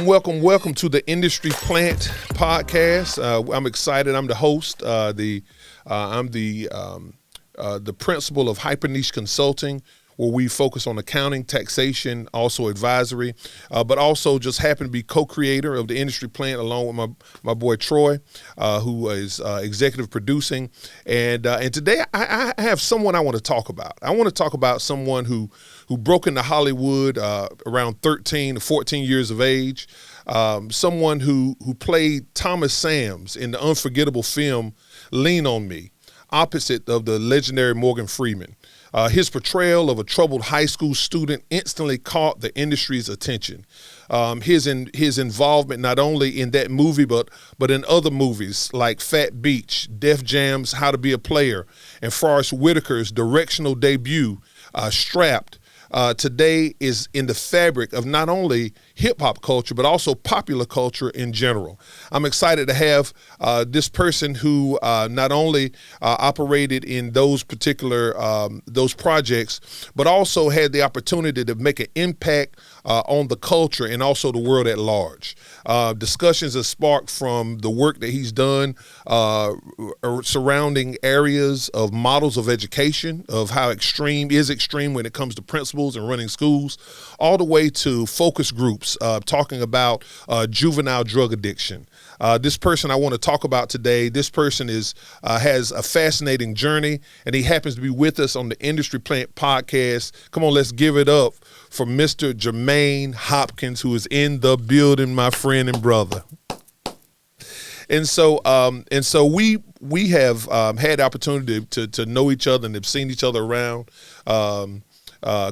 Welcome to the Industry Plant podcast. I'm excited. I'm the host. I'm the principal of Hyper Niche Consulting, where we focus on accounting, taxation, also advisory, but also just happen to be co-creator of the Industry Plant along with my boy Troy, who is executive producing. And today I have someone I want to talk about. I want to talk about someone who broke into Hollywood around 13 to 14 years of age. Someone who played Thomas Sams in the unforgettable film Lean on Me, opposite of the legendary Morgan Freeman. His portrayal of a troubled high school student instantly caught the industry's attention. His involvement not only in that movie, but in other movies like Fat Beach, Def Jam's How to Be a Player, and Forrest Whitaker's directional debut, Strapped, today is in the fabric of not only hip-hop culture, but also popular culture in general. I'm excited to have this person who not only operated in those particular those projects, but also had the opportunity to make an impact on the culture and also the world at large. Discussions have sparked from the work that he's done surrounding areas of models of education, of how extreme is extreme when it comes to principals and running schools, all the way to focus groups talking about juvenile drug addiction. This person I want to talk about today, this person has a fascinating journey, and he happens to be with us on the Industry Plant podcast. Come on, let's give it up for Mr. Jermaine Hopkins, who is in the building, my friend and brother. And so we have had the opportunity to know each other and have seen each other around,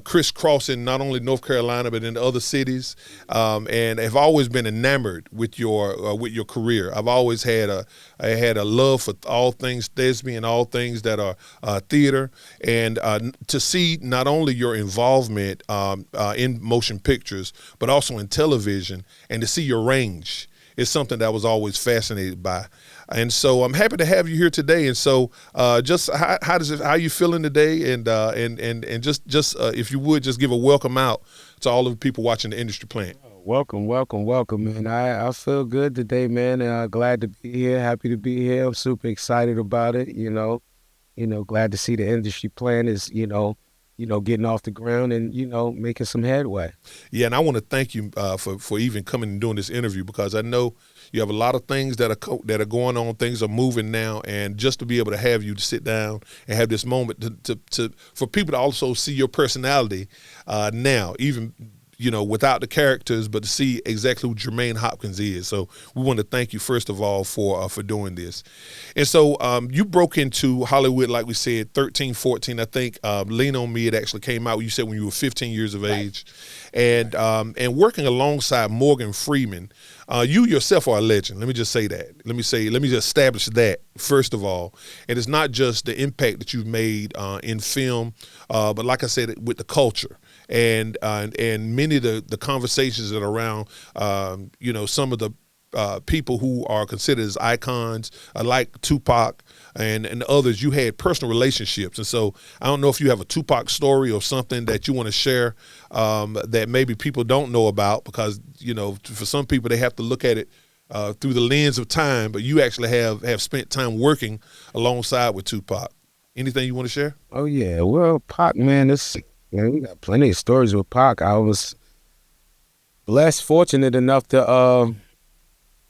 crisscrossing not only North Carolina but in other cities, and have always been enamored with your career. I've always had a love for all things thespian, all things that are theater, and to see not only your involvement in motion pictures but also in television, and to see your range is something that I was always fascinated by. And so I'm happy to have you here today. And so just how you feeling today? And just if you would just give a welcome out to all of the people watching the Industry Plant. Welcome, man. I feel good today, man. Glad to be here. Happy to be here. I'm super excited about it. Glad to see the Industry Plant is, getting off the ground and, making some headway. Yeah, and I want to thank you for even coming and doing this interview, because I know you have a lot of things that are going on. Things are moving now, and just to be able to have you to sit down and have this moment to for people to also see your personality now, even without the characters, but to see exactly who Jermaine Hopkins is. So we want to thank you, first of all, for doing this. And so you broke into Hollywood, like we said, 13, 14, I think. Lean on Me, it actually came out, you said, when you were 15 years of age. And working alongside Morgan Freeman. You yourself are a legend. Let me just say that. Let me just establish that, first of all. And it's not just the impact that you've made in film, but like I said, with the culture. And many of the conversations that are around, some of the people who are considered as icons, like Tupac and others, you had personal relationships. And so I don't know if you have a Tupac story or something that you want to share that maybe people don't know about, because, for some people, they have to look at it through the lens of time, but you actually have spent time working alongside with Tupac. Anything you want to share? Oh, yeah. Well, Pac, man, we got plenty of stories with Pac. I was fortunate enough to,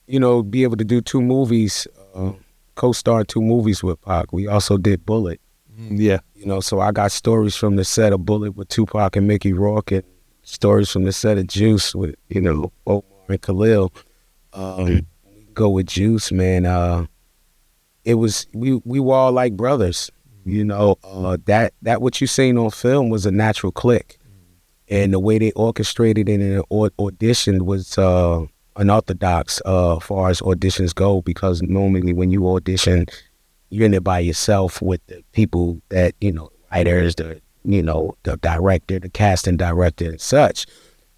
be able to do two movies, co-star 2 movies with Pac. We also did Bullet. Yeah. So I got stories from the set of Bullet with Tupac and Mickey Rourke, and stories from the set of Juice with, Omar and Khalil. Go with Juice, man. We were all like brothers. That what you seen on film was a natural click. And the way they orchestrated it and auditioned was unorthodox as far as auditions go, because normally when you audition, you're in it by yourself with the people that, writers, the director, the casting director and such,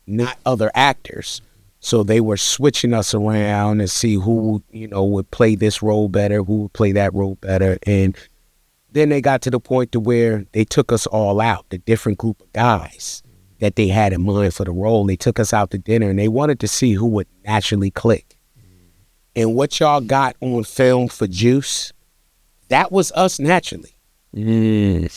not other actors. So they were switching us around and see who, would play this role better, who would play that role better. And then they got to the point to where they took us all out, the different group of guys. that they had in mind for the role. They took us out to dinner, and they wanted to see who would naturally click. And what y'all got on film for Juice, that was us naturally. You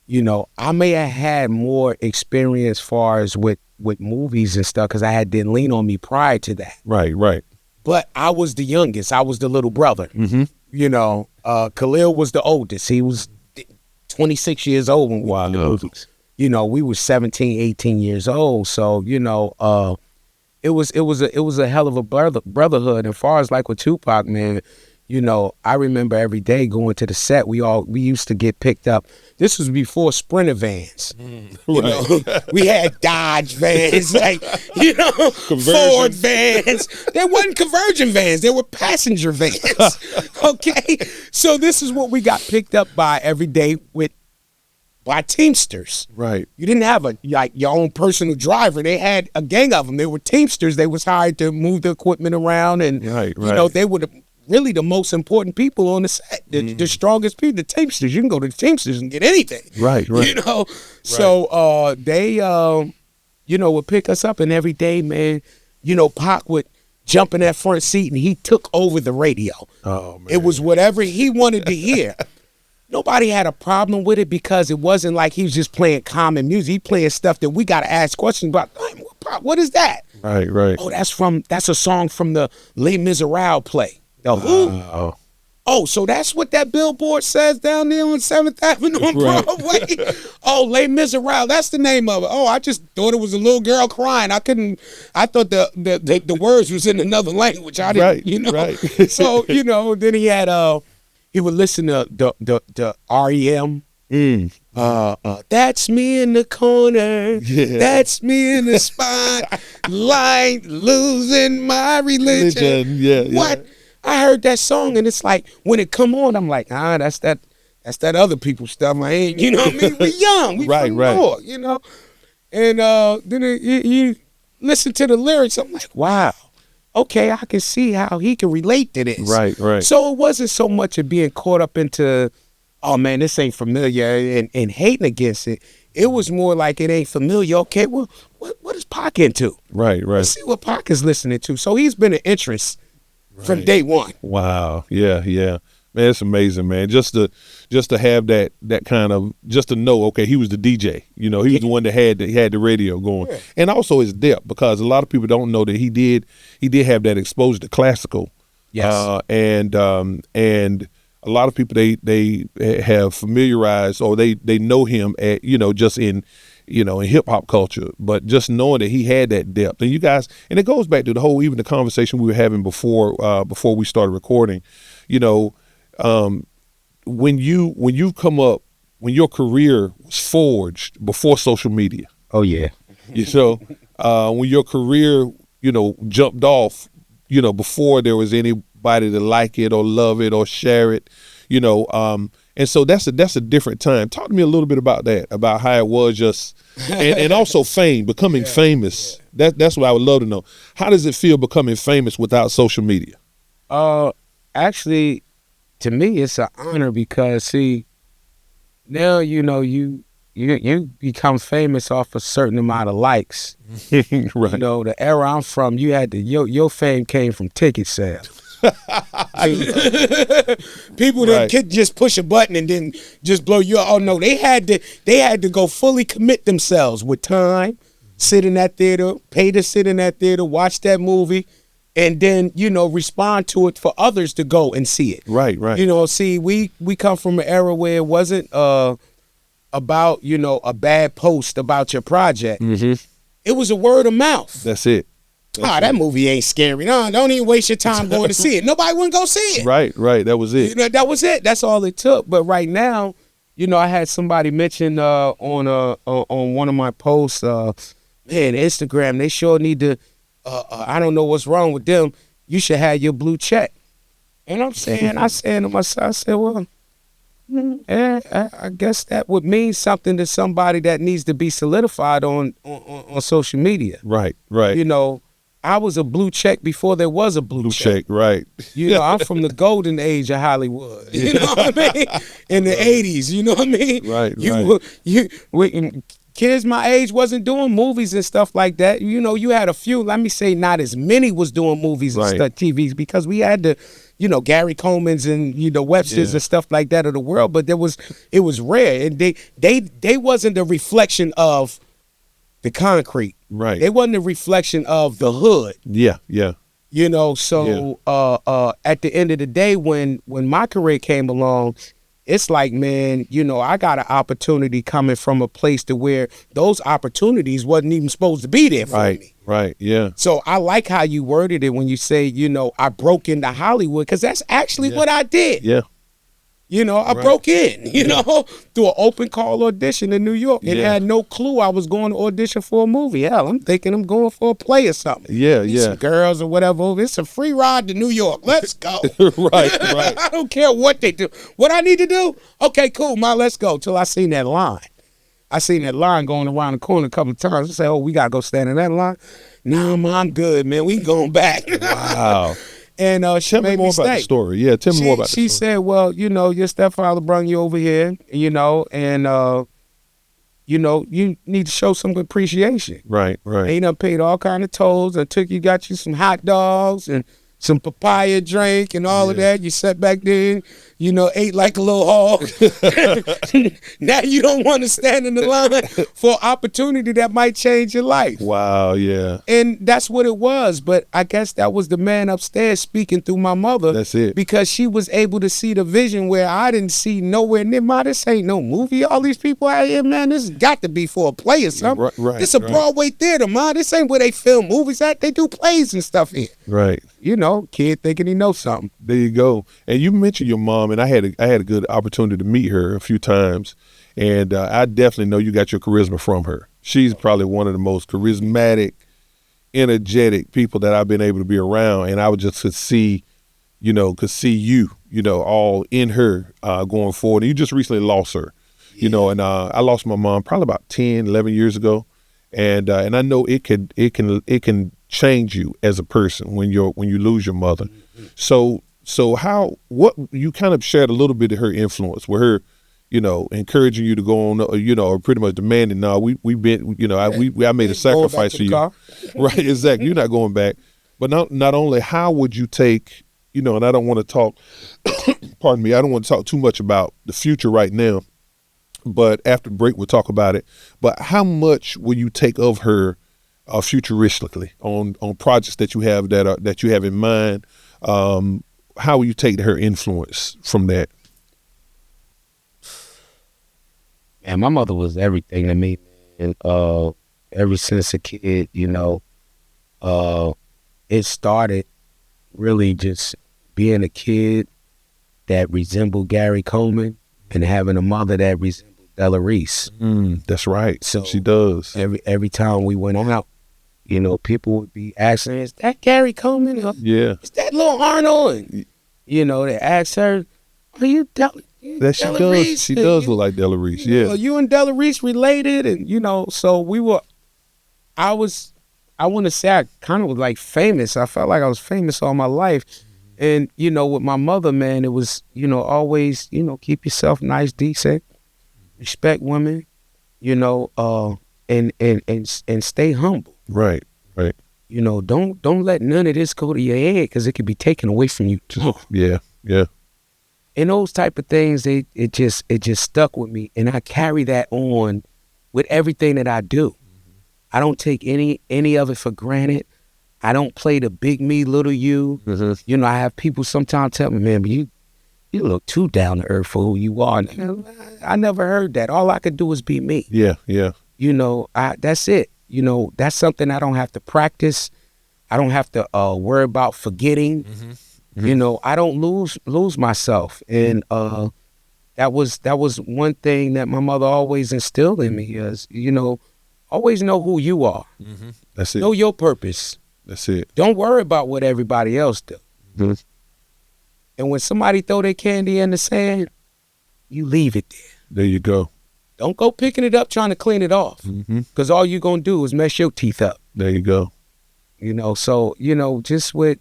know, I may have had more experience far as with movies and stuff because I didn't lean on me prior to that. Right, right. But I was the youngest. I was the little brother. You know, Khalil was the oldest. He was 26 years old when we did the movies. You know, we were 17, 18 years old. So, you know, it was a hell of a brotherhood. And far as like with Tupac, man, you know, I remember every day going to the set. We used to get picked up. This was before Sprinter vans. You know, we had Dodge vans, like, you know, Ford vans. They wasn't conversion vans. They were passenger vans. Okay, so this is what we got picked up by every day by Teamsters. Right. You didn't have your own personal driver. They had a gang of them. They were Teamsters. They was hired to move the equipment around, and you know, they were really the most important people on the set, the strongest people, the Teamsters. You can go to the Teamsters and get anything. Right. You know, so they, you know, would pick us up, and every day, man, you know, Pac would jump in that front seat, and he took over the radio. Oh, man. It was whatever he wanted to hear. Nobody had a problem with it because it wasn't like he was just playing common music. He playing stuff that we got to ask questions about. What is that? Right. Oh, that's a song from the Les Miserables play. The who? Oh, so that's what that billboard says down there on 7th Avenue on Broadway? Oh, Les Miserables, that's the name of it. Oh, I just thought it was a little girl crying. I thought the words was in another language. I didn't, you know. So, you know, then he had, he would listen to the REM. That's me in the corner. Yeah. That's me in the spotlight, losing my religion. Yeah. What? I heard that song, and it's like when it come on, I'm like, that's that other people's stuff. I ain't, you know what I mean? We young, we from North, you know. And then you listen to the lyrics. I'm like, wow, okay, I can see how he can relate to this. Right. So it wasn't so much of being caught up into, oh man, this ain't familiar and hating against it. It was more like it ain't familiar. Okay, well, what is Pac into? Right. Let's see what Pac is listening to. So he's been an interest from day one. Wow. Yeah. Man, it's amazing, man. Just to have that kind of, just to know, okay, he was the DJ. You know, he was the one that had the radio going. Yeah. And also his depth, because a lot of people don't know that he did have that exposure to classical. Yes. And a lot of people they have familiarized, or they know him at, you know, just in hip hop culture, but just knowing that he had that depth. And you guys, and it goes back to even the conversation we were having before we started recording, you know, when you come up, when your career was forged before social media. Oh yeah. So when your career, you know, jumped off, you know, before there was anybody to like it or love it or share it, you know, and so that's a different time. Talk to me a little bit about that, about how it was just, and also becoming famous. Yeah. That's what I would love to know. How does it feel becoming famous without social media? Actually, to me, it's an honor because, see, now, you know, you become famous off a certain amount of likes. Right. You know, the era I'm from, you had your fame came from ticket sales. People that could just push a button and then just blow you up. Oh no, they had to go fully commit themselves with time, sit in that theater, pay to sit in that theater, watch that movie, and then, you know, respond to it for others to go and see it. Right. You know, see, we come from an era where it wasn't about, you know, a bad post about your project. Mm-hmm. It was a word of mouth. That's it. That movie ain't scary. No, don't even waste your time going to see it. Nobody wouldn't go see it. Right. That was it. You know, that was it. That's all it took. But right now, you know, I had somebody mention on one of my posts, man, Instagram, they sure need to, I don't know what's wrong with them. You should have your blue check. And I said to myself, I said, well, I guess that would mean something to somebody that needs to be solidified on social media. Right. You know, I was a blue check before there was a blue check. Right. You know, I'm from the golden age of Hollywood. You know what I mean? In the 80s, you know what I mean? Right. kids my age wasn't doing movies and stuff like that. You know, you had a few, let me say not as many was doing movies and stuff, TVs, because we had the, you know, Gary Coleman's and, you know, Webster's and stuff like that of the world, but it was rare. And they wasn't a reflection of the concrete. Right. They wasn't a reflection of the hood. Yeah, yeah. You know, so at the end of the day, when my career came along, it's like, man, you know, I got an opportunity coming from a place to where those opportunities wasn't even supposed to be there for me. Right, yeah. So I like how you worded it when you say, you know, I broke into Hollywood, because that's actually what I did. Yeah. You know, I broke in, you know, through an open call audition in New York. And had no clue I was going to audition for a movie. Hell, I'm thinking I'm going for a play or something. Yeah, Some girls or whatever. It's a free ride to New York. Let's go. right. I don't care what they do. What I need to do? Okay, cool, ma, let's go. Till I seen that line. I seen that line going around the corner a couple of times. I say, oh, we got to go stand in that line? Nah, ma, I'm good, man. We going back. Wow. And she tell me more about the story. Yeah, tell me more about the story. She said, well, you know, your stepfather brought you over here, you know, and, you know, you need to show some appreciation. Right. And he done paid all kind of tolls and got you some hot dogs and some papaya drink and all of that. You sat back there, you know, ate like a little hog. Now you don't want to stand in the line for an opportunity that might change your life. Wow, yeah. And that's what it was. But I guess that was the man upstairs speaking through my mother. That's it. Because she was able to see the vision where I didn't see nowhere near. Ma, this ain't no movie. All these people out here, man, this has got to be for a play or something. Right. This a Broadway theater, ma. This ain't where they film movies at. They do plays and stuff here. Right. You know, kid thinking he knows something. There you go. And you mentioned your mom, and I had a good opportunity to meet her a few times, and I definitely know you got your charisma from her. She's probably one of the most charismatic, energetic people that I've been able to be around, and I would just could see you, all in her going forward. And you just recently lost her, you know, and I lost my mom probably about 10, 11 years ago, and I know it can change you as a person when you lose your mother. So what you kind of shared a little bit of her influence with her, you know, encouraging you to go on, you know, or pretty much demanding, no, we've been, you know, I made a sacrifice for you. Right, exactly. You're not going back. But not only how would you take, you know, and I don't want to talk, pardon me, I don't want to talk too much about the future right now, but after the break we'll talk about it. But how much will you take of her futuristically on projects that you have that you have in mind? How will you take her influence from that? Man, my mother was everything to me, and ever since a kid, you know, it started really just being a kid that resembled Gary Coleman and having a mother that resembled Della Reese. That's right. So she does. Every time we went out, you know, people would be asking, is that Gary Coleman? Yeah. Is that little Arnold? And, you know, they ask her, are you Della Reese? She does look like Della Reese, yeah. Are you and Della Reese related? And, you know, so I want to say I kind of was like famous. I felt like I was famous all my life. And, you know, with my mother, man, it was, you know, always, you know, keep yourself nice, decent, respect women, you know, and stay humble. Right. You know, don't let none of this go to your head, because it could be taken away from you too. Yeah. And those type of things, it just stuck with me, and I carry that on with everything that I do. I don't take any of it for granted. I don't play the big me, little you. You know, I have people sometimes tell me, man, you look too down to earth for who you are. And I never heard that. All I could do is be me. Yeah. You know, that's it. You know, that's something I don't have to practice. I don't have to worry about forgetting. You know, I don't lose myself. And that was one thing that my mother always instilled in me is, you know, always know who you are. That's it. Know your purpose. That's it. Don't worry about what everybody else do. And when somebody throw their candy in the sand, you leave it there. There you go. Don't go picking it up trying to clean it off, because all you're going to do is mess your teeth up. There you go. You know, so, you know, just with,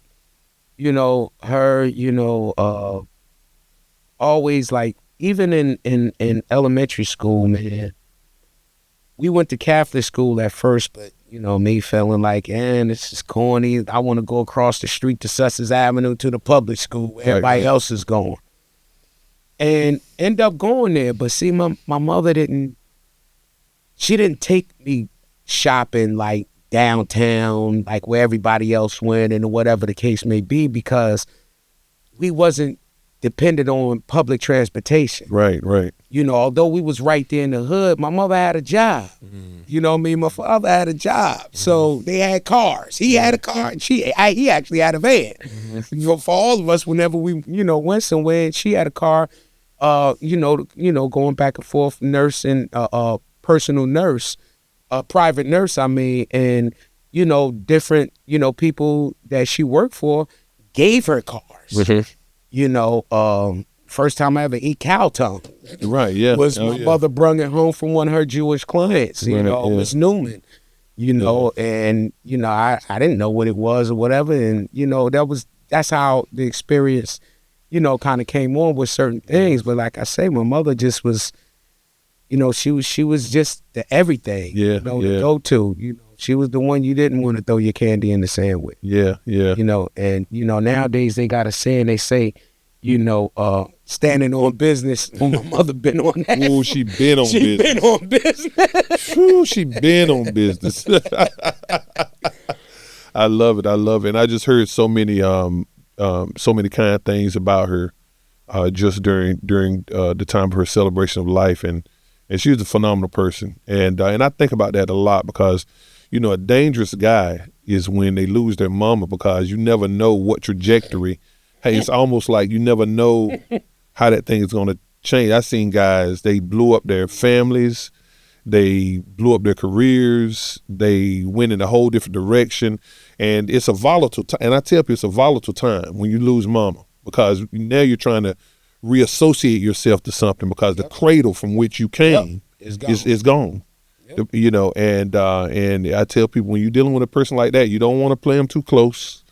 you know, her, you know, always like, even in elementary school, man, we went to Catholic school at first, but you know, me feeling like, this is corny. I want to go across the street to Sussex Avenue to the public school where everybody else is going. And end up going there. But see, my mother didn't take me shopping like downtown, like where everybody else went and whatever the case may be, because we wasn't dependent on public transportation. Right. You know, although we was right there in the hood, my mother had a job. You know what I mean? My father had a job. So they had cars. He had a car, and he actually had a van. You know, for all of us, whenever we, you know, went somewhere, and she had a car, you know, going back and forth, nursing, personal nurse, private nurse, I mean, and, you know, different, you know, people that she worked for gave her cars. You know, first time I ever eat cow tongue. Right, yeah. Was my mother brung it home from one of her Jewish clients, you know, Miss Newman, you know, and, you know, I didn't know what it was or whatever. And, you know, that's how the experience, you know, kind of came on with certain things. But like I say, my mother just was, you know, she was just the everything, you know, the go-to, you know. She was the one you didn't want to throw your candy in the sand with. Yeah. You know, and, you know, nowadays they got a saying, they say, you know, standing on business. Oh, my mother been on that. Oh, she been on business. She been on business. Ooh, she been on business. I love it. And I just heard so many kind of things about her just during the time of her celebration of life. And she was a phenomenal person. And I think about that a lot because, you know, a dangerous guy is when they lose their mama, because you never know what trajectory. Hey, it's almost like you never know how that thing is going to change. I've seen guys, they blew up their families, they blew up their careers, they went in a whole different direction, and it's a volatile time. And I tell people it's a volatile time when you lose mama, because now you're trying to reassociate yourself to something, because the cradle from which you came is gone. You know, and I tell people, when you're dealing with a person like that, you don't want to play them too close.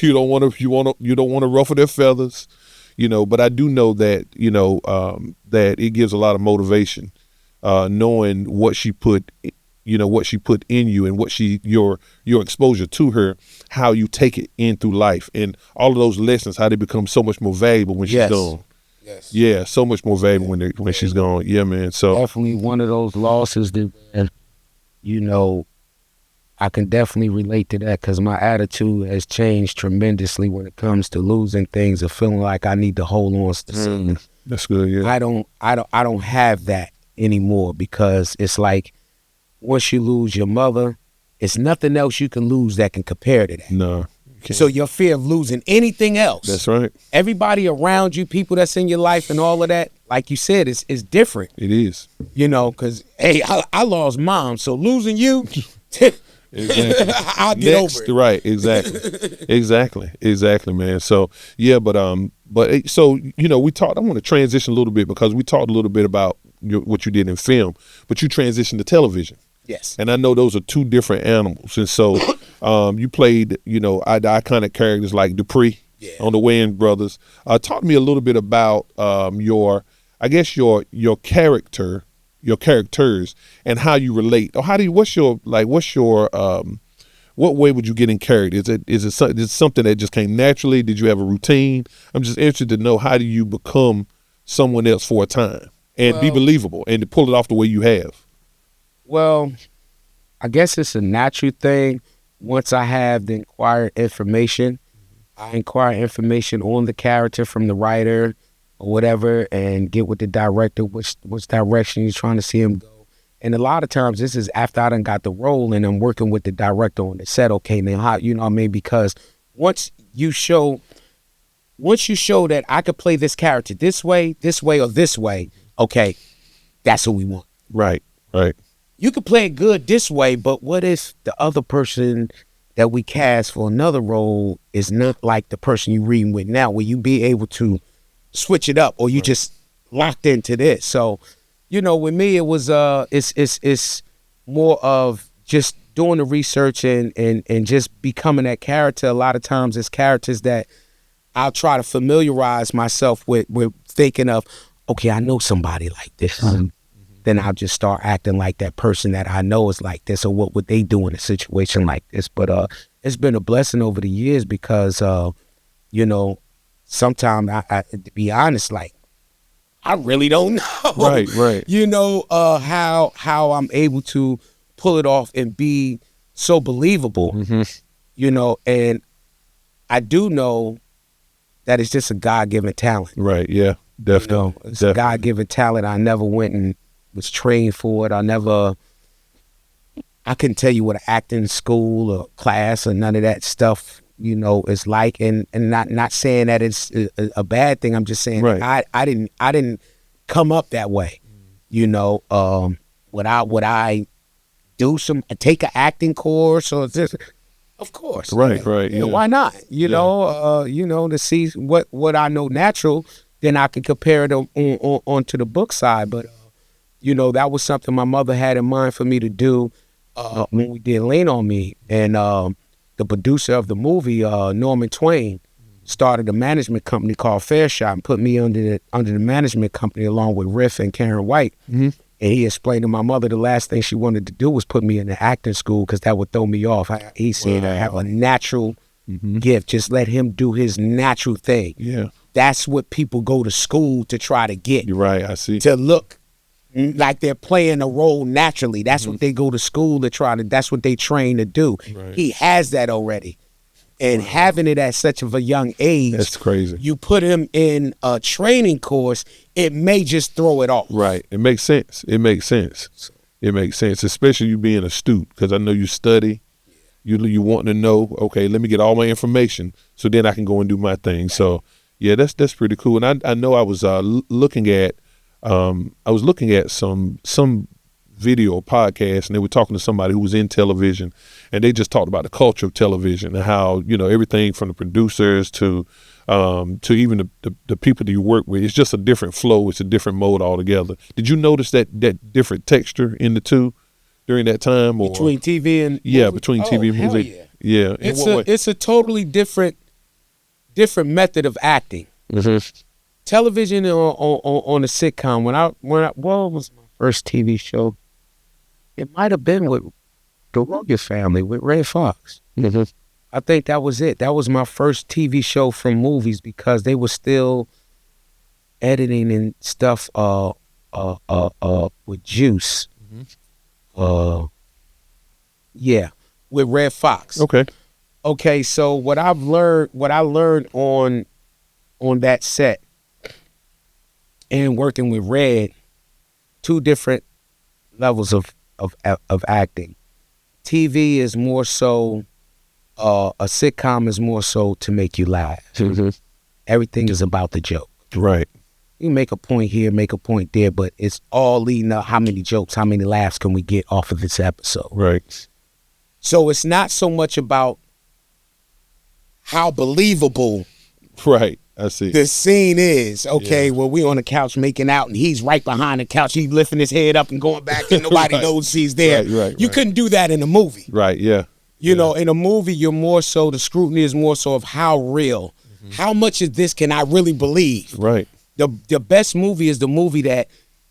You don't want to ruffle their feathers, you know. But I do know that, you know, that it gives a lot of motivation, knowing what she put in you, and what your exposure to her, how you take it in through life, and all of those lessons, how they become so much more valuable when she's gone. Yes. Yeah, so much more valuable when she's gone. Yeah, man. So definitely one of those losses that, you know, I can definitely relate to that, because my attitude has changed tremendously when it comes to losing things or feeling like I need to hold on to something. That's good. Yeah. I don't have that anymore, because it's like once you lose your mother, it's nothing else you can lose that can compare to that. No. So your fear of losing anything else. That's right. Everybody around you, people that's in your life and all of that, like you said, is different. It is. You know, because, hey, I lost mom, so losing you, exactly. I'll get over it. Right, exactly, man. So, yeah, but so, you know, I want to transition a little bit, because we talked a little bit about what you did in film, but you transitioned to television. Yes. And I know those are two different animals. And so you played, you know, the iconic characters like Dupree on the Wayans Brothers. Talk to me a little bit about your characters and how you relate, or what way would you get in character? Is it something that just came naturally? Did you have a routine? I'm just interested to know, how do you become someone else for a time and be believable and to pull it off the way you have? Well, I guess it's a natural thing. Once I have the inquired information, I inquire information on the character from the writer or whatever, and get with the director, which direction you're trying to see him go. And a lot of times this is after I done got the role and I'm working with the director on the set. Okay, now how, you know what I mean? Because once you show that I could play this character this way, or this way, okay, that's what we want. Right. You could play it good this way, but what if the other person that we cast for another role is not like the person you're reading with now? Will you be able to switch it up, or you just locked into this? So, you know, with me, it was it's more of just doing the research and just becoming that character. A lot of times it's characters that I'll try to familiarize myself with thinking of, okay, I know somebody like this. then I'll just start acting like that person that I know is like this, or what would they do in a situation like this. But it's been a blessing over the years because, you know, sometimes I, to be honest, like, I really don't know. Right. You know, how I'm able to pull it off and be so believable, you know, and I do know that it's just a God-given talent. Right, yeah, definitely. You know, it's a God-given talent. I never went and was trained for it. I couldn't tell you what an acting school or class or none of that stuff, you know, is like. And not saying that it's a bad thing. I'm just saying I didn't come up that way. You know, would I take an acting course or this? Of course. Right. Yeah, why not? You know, to see what I know natural, then I can compare it onto the book side. But you know, that was something my mother had in mind for me to do when we did Lean on Me. And the producer of the movie, Norman Twain, started a management company called Fairshot and put me under the management company along with Riff and Karen White. And he explained to my mother the last thing she wanted to do was put me in the acting school because that would throw me off. He said, I have a natural gift. Just let him do his natural thing. Yeah. That's what people go to school to try to get. You're right, I see. To look like they're playing a role naturally. That's what they go to school to try to, that's what they train to do. Right. He has that already. And having it at such of a young age, that's crazy. You put him in a training course, it may just throw it off. Right. It makes sense. It makes sense, especially you being astute, because I know you study. You want to know, okay, let me get all my information so then I can go and do my thing. So, yeah, that's pretty cool. And I know I was looking at some video podcast, and they were talking to somebody who was in television, and they just talked about the culture of television and how, you know, everything from the producers to even the people that you work with, it's just a different flow. It's a different mode altogether. Did you notice that different texture in the two during that time? Or between TV and movie? Between TV and music. Yeah. Yeah. It's a totally different method of acting. Television on a sitcom. What was my first TV show? It might have been with the Rogan Family with Ray Fox. I think that was it. That was my first TV show from movies because they were still editing and stuff with Juice. Yeah, with Red Fox. Okay, so what I learned on that set and working with Red, two different levels of acting. TV is more so, a sitcom is more so to make you laugh. Everything is about the joke. Right. You make a point here, make a point there, but it's all leading up how many jokes, how many laughs can we get off of this episode. Right. So it's not so much about how believable right. I see. The scene is, okay, well, we on the couch making out, and he's right behind the couch. He's lifting his head up and going back, and nobody knows he's there. You couldn't do that in a movie. Right, yeah. You know, in a movie, you're more so, the scrutiny is more so of how real. How much of this can I really believe? Right. The best movie is the movie that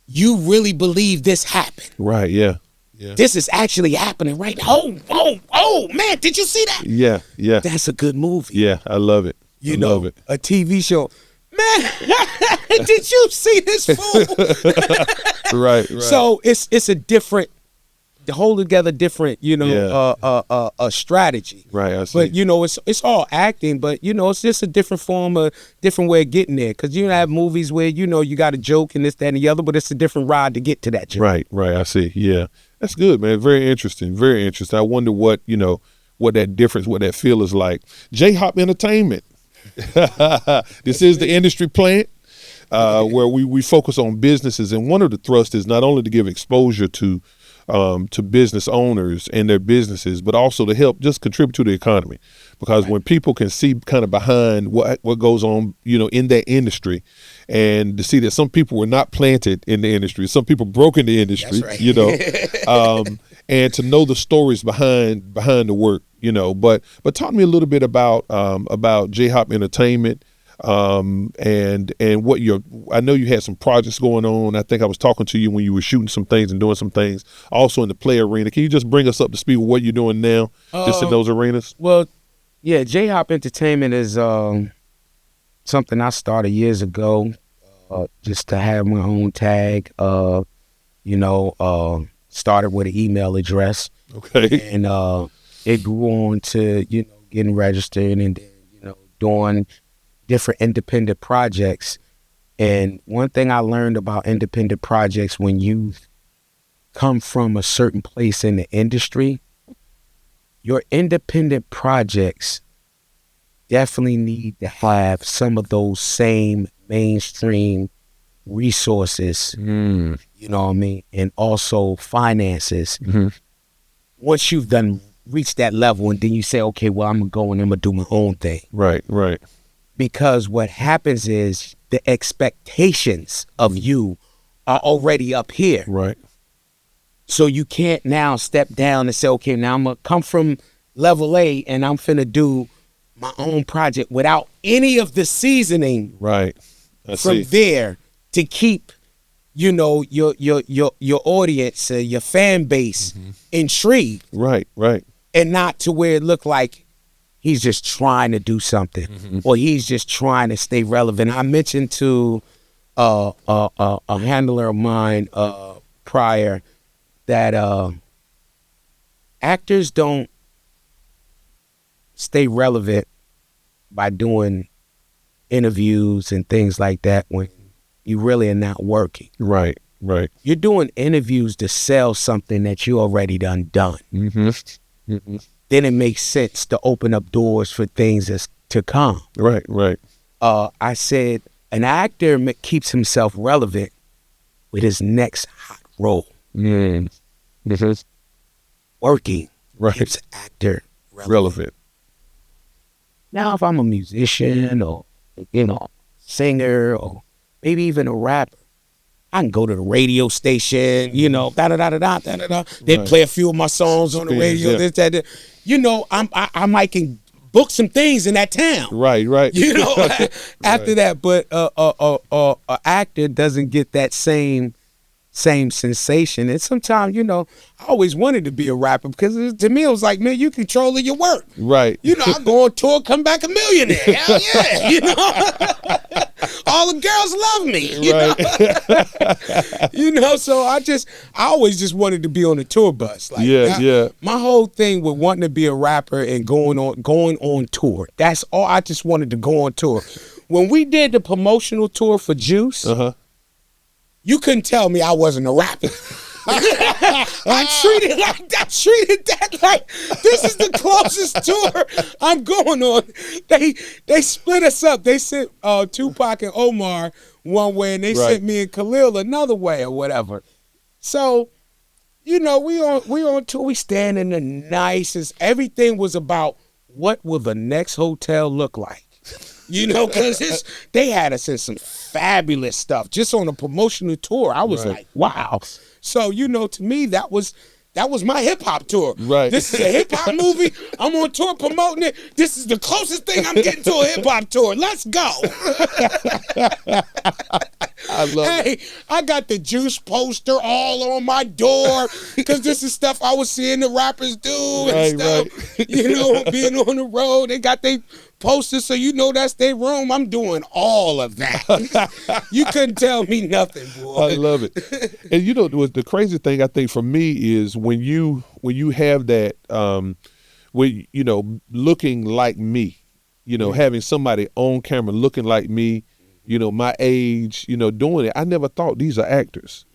you really believe this happened. Right, yeah. This is actually happening right now. Oh, man, did you see that? Yeah. That's a good movie. Yeah, I love it. You know, a TV show. Man, did you see this fool? Right. So it's a different, the whole together different, you know, a strategy. Right, I see. But, you know, it's all acting, but, you know, it's just a different form, a different way of getting there. Because you have movies where, you know, you got a joke and this, that, and the other, but it's a different ride to get to that joke. Right, I see. Yeah. That's good, man. Very interesting. I wonder what that difference, what that feel is like. J-Hop Entertainment. This is the industry plant where we focus on businesses, and one of the thrusts is not only to give exposure to business owners and their businesses, but also to help just contribute to the economy. Because when people can see kind of behind what goes on, you know, in that industry, and to see that some people were not planted in the industry, some people broke in the industry, you know, and to know the stories behind the work, you know. But talk to me a little bit about J-Hop Entertainment. and what I know you had some projects going on. I think I was talking to you when you were shooting some things and doing some things also in the play arena. Can you just bring us up to speed with what you're doing now, just in those arenas? Well, yeah, J-Hop Entertainment is something I started years ago, just to have my own tag. Started with an email address. Okay. And it grew on to, getting registered and then, doing different independent projects. And one thing I learned about independent projects, when you come from a certain place in the industry, your independent projects definitely need to have some of those same mainstream resources, you know what I mean, and also finances. Once you've reached that level, and then you say, okay, well, I'm gonna go and I'm gonna do my own thing. Right. Because what happens is the expectations of you are already up here. Right. So you can't now step down and say, okay, now I'm gonna come from level A and I'm finna do my own project without any of the seasoning. Right. From there to keep, your audience, your fan base intrigued. Right. And not to where it looked like he's just trying to do something or he's just trying to stay relevant. I mentioned to a handler of mine prior that actors don't stay relevant by doing interviews and things like that when you really are not working. Right. You're doing interviews to sell something that you already done. Then it makes sense to open up doors for things that's to come. Right. I said an actor keeps himself relevant with his next hot role. Working keeps actor relevant. Now, if I'm a musician or, singer or maybe even a rapper, I can go to the radio station, da-da-da-da-da-da-da. They play a few of my songs on the radio, this, that, that. I might can book some things in that town. Right. After that. But a actor doesn't get that same sensation. And sometimes, I always wanted to be a rapper because to me it was like, man, you controlling your work. Right. I go on tour, come back a millionaire. Hell yeah. All the girls love me. So I always just wanted to be on a tour bus. Like, my whole thing with wanting to be a rapper and going on tour. That's all. I just wanted to go on tour. When we did the promotional tour for Juice, you couldn't tell me I wasn't a rapper. I treated that like this is the closest tour I'm going on. They split us up. They sent Tupac and Omar one way, and they sent me and Khalil another way, or whatever. So, we on tour. We stand in the nicest. Everything was about what will the next hotel look like. Because they had us in some fabulous stuff just on a promotional tour. I was like, wow. So, to me, that was my hip hop tour. Right. This is a hip hop movie. I'm on tour promoting it. This is the closest thing I'm getting to a hip hop tour. Let's go. I love it. I got the Juice poster all on my door because this is stuff I was seeing the rappers do and stuff. Being on the road. They got their posters, so that's their room. I'm doing all of that. You couldn't tell me nothing, boy. I love it. And the crazy thing I think for me is when you have that, looking like me, having somebody on camera looking like me, my age, doing it. I never thought these are actors.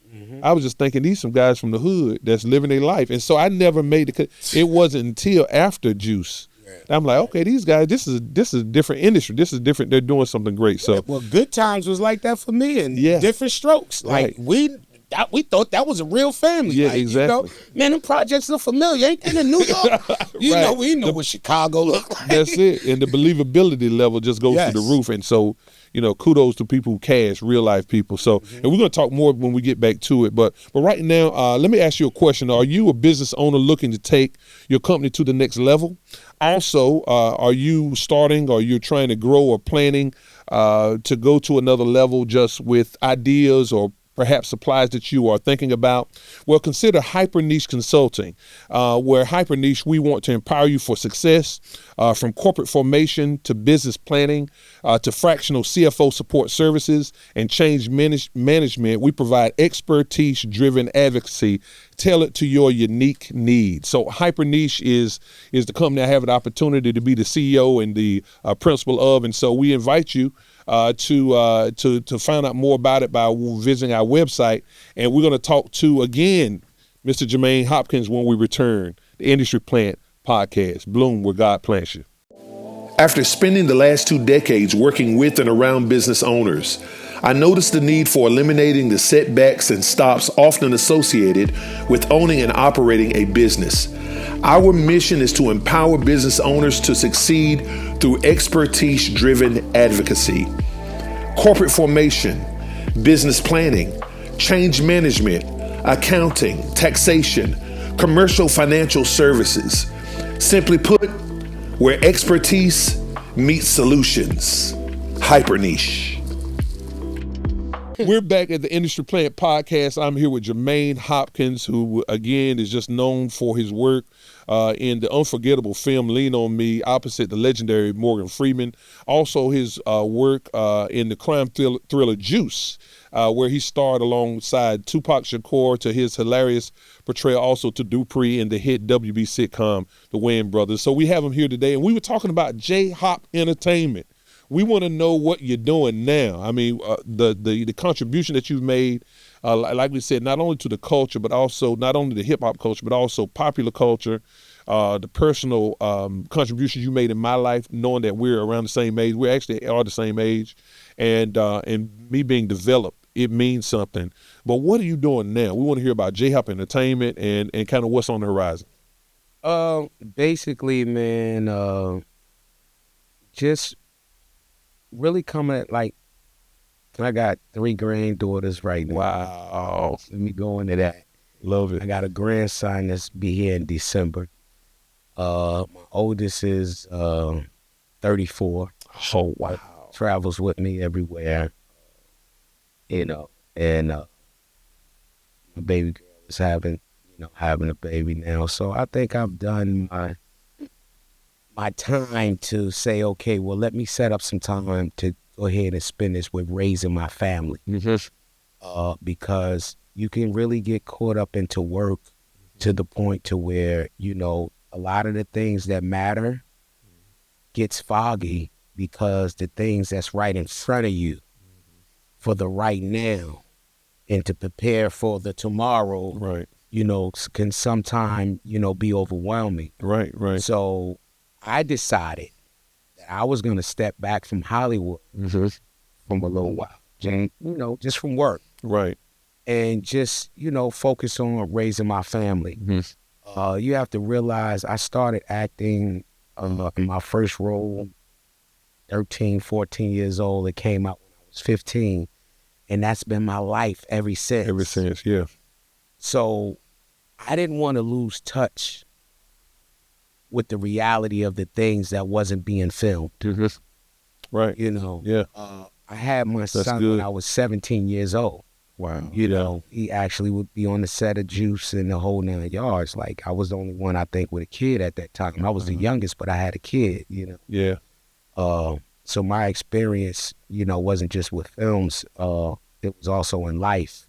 I was just thinking these some guys from the hood that's living their life. And so I never made it wasn't until after Juice. I'm like, okay, these guys, this is a different industry. This is different. They're doing something great. So Good Times was like that for me, and Different Strokes. Like we thought that was a real family. Yeah, exactly. Man, them projects look familiar. Ain't that in New York? We know what Chicago look like. That's it. And the believability level just goes through the roof. And so, kudos to people who cast, real life people. So, and we're going to talk more when we get back to it. But right now, let me ask you a question. Are you a business owner looking to take your company to the next level? Also, are you starting or you're trying to grow or planning to go to another level just with ideas or perhaps supplies that you are thinking about, well, consider Hyper Niche Consulting, where Hyper Niche, we want to empower you for success, from corporate formation to business planning, to fractional CFO support services and change management. We provide expertise-driven advocacy tailored to your unique needs. So Hyper Niche is the company I have an opportunity to be the CEO and the principal of, and so we invite you to find out more about it by visiting our website. And we're going to talk to, again, Mr. Jermaine Hopkins when we return, the Industry Plant Podcast. Bloom where God plants you. After spending the last 2 decades working with and around business owners, I noticed the need for eliminating the setbacks and stops often associated with owning and operating a business. Our mission is to empower business owners to succeed through expertise-driven advocacy, corporate formation, business planning, change management, accounting, taxation, commercial financial services. Simply put, where expertise meets solutions. Hyper Niche. We're back at the Industry Plant Podcast. I'm here with Jermaine Hopkins, who, again, is just known for his work in the unforgettable film Lean On Me, opposite the legendary Morgan Freeman. Also his work in the crime thriller Juice, where he starred alongside Tupac Shakur, to his hilarious portrayal also to Dupree in the hit WB sitcom The Wayans Brothers. So we have him here today, and we were talking about J-Hop Entertainment. We want to know what you're doing now. I mean, the contribution that you've made, like we said, not only to the culture, but also not only the hip hop culture, but also popular culture, the personal contributions you made in my life, knowing that we're around the same age. We actually are the same age, and me being developed, it means something. But what are you doing now? We want to hear about J-Hop Entertainment and kind of what's on the horizon. Basically, man, just really coming at, like, I got 3 granddaughters right now. Wow. Let me go into that. Love it. I got a grandson that's be here in December. My oldest is 34. Oh, wow. Travels with me everywhere, and my baby girl is having a baby now. So I think I've done my time to say, okay, well, let me set up some time to go ahead and spend this with raising my family. Because you can really get caught up into work to the point to where, a lot of the things that matter gets foggy because the things that's right in front of you for the right now and to prepare for the tomorrow, right, can sometimes, be overwhelming. Right. So I decided that I was going to step back from Hollywood from a little while, just from work. Right. And just, focus on raising my family. You have to realize I started acting in my first role 13, 14 years old. It came out when I was 15. And that's been my life ever since. Ever since, yeah. So I didn't want to lose touch with the reality of the things that wasn't being filmed. Right. Yeah. I had my son when I was 17 years old. Wow. He actually would be on the set of Juice and the whole 9 yards. Like, I was the only one, I think, with a kid at that time. I was the youngest, but I had a kid, Yeah. So my experience, wasn't just with films. It was also in life,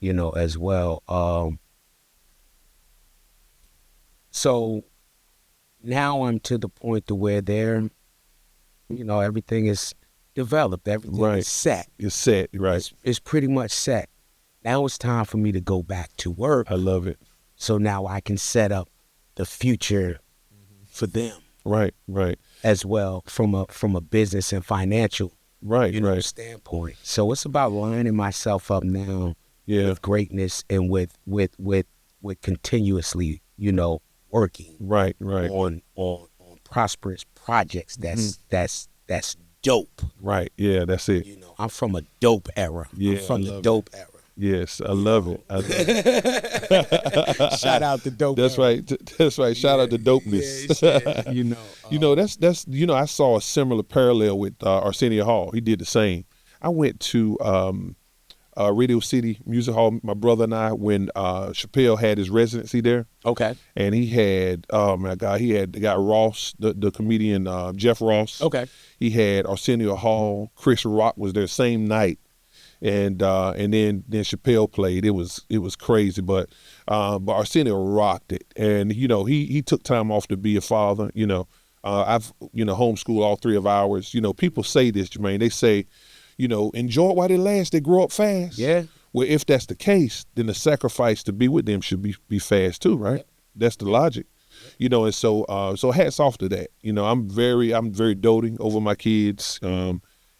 as well. So now I'm to the point to where everything is developed. Everything is set. It's set, right. It's pretty much set. Now it's time for me to go back to work. I love it. So now I can set up the future for them. Right. As well from a business and financial standpoint. So it's about lining myself up now with greatness and with continuously, working right on prosperous projects that's dope. Right. Yeah, that's it. I'm from a dope era. Yeah, I'm from the dope era. Yes, I love it. I love it. Shout out to dope. That's right. That's right. Shout out to dopeness. Yeah, that's I saw a similar parallel with Arsenio Hall. He did the same. I went to Radio City Music Hall, my brother and I, when Chappelle had his residency there. Okay. And he had, oh my God, he had the guy Ross, the comedian Jeff Ross. Okay. He had Arsenio Hall, Chris Rock was there same night. And then Chappelle played. It was crazy, but Arsenio rocked it. And he took time off to be a father. I've homeschooled all three of ours. People say this, Jermaine. They say, enjoy it while they last. They grow up fast. Yeah. Well, if that's the case, then the sacrifice to be with them should be fast too, right? Yep. That's the logic. And so hats off to that. I'm very doting over my kids.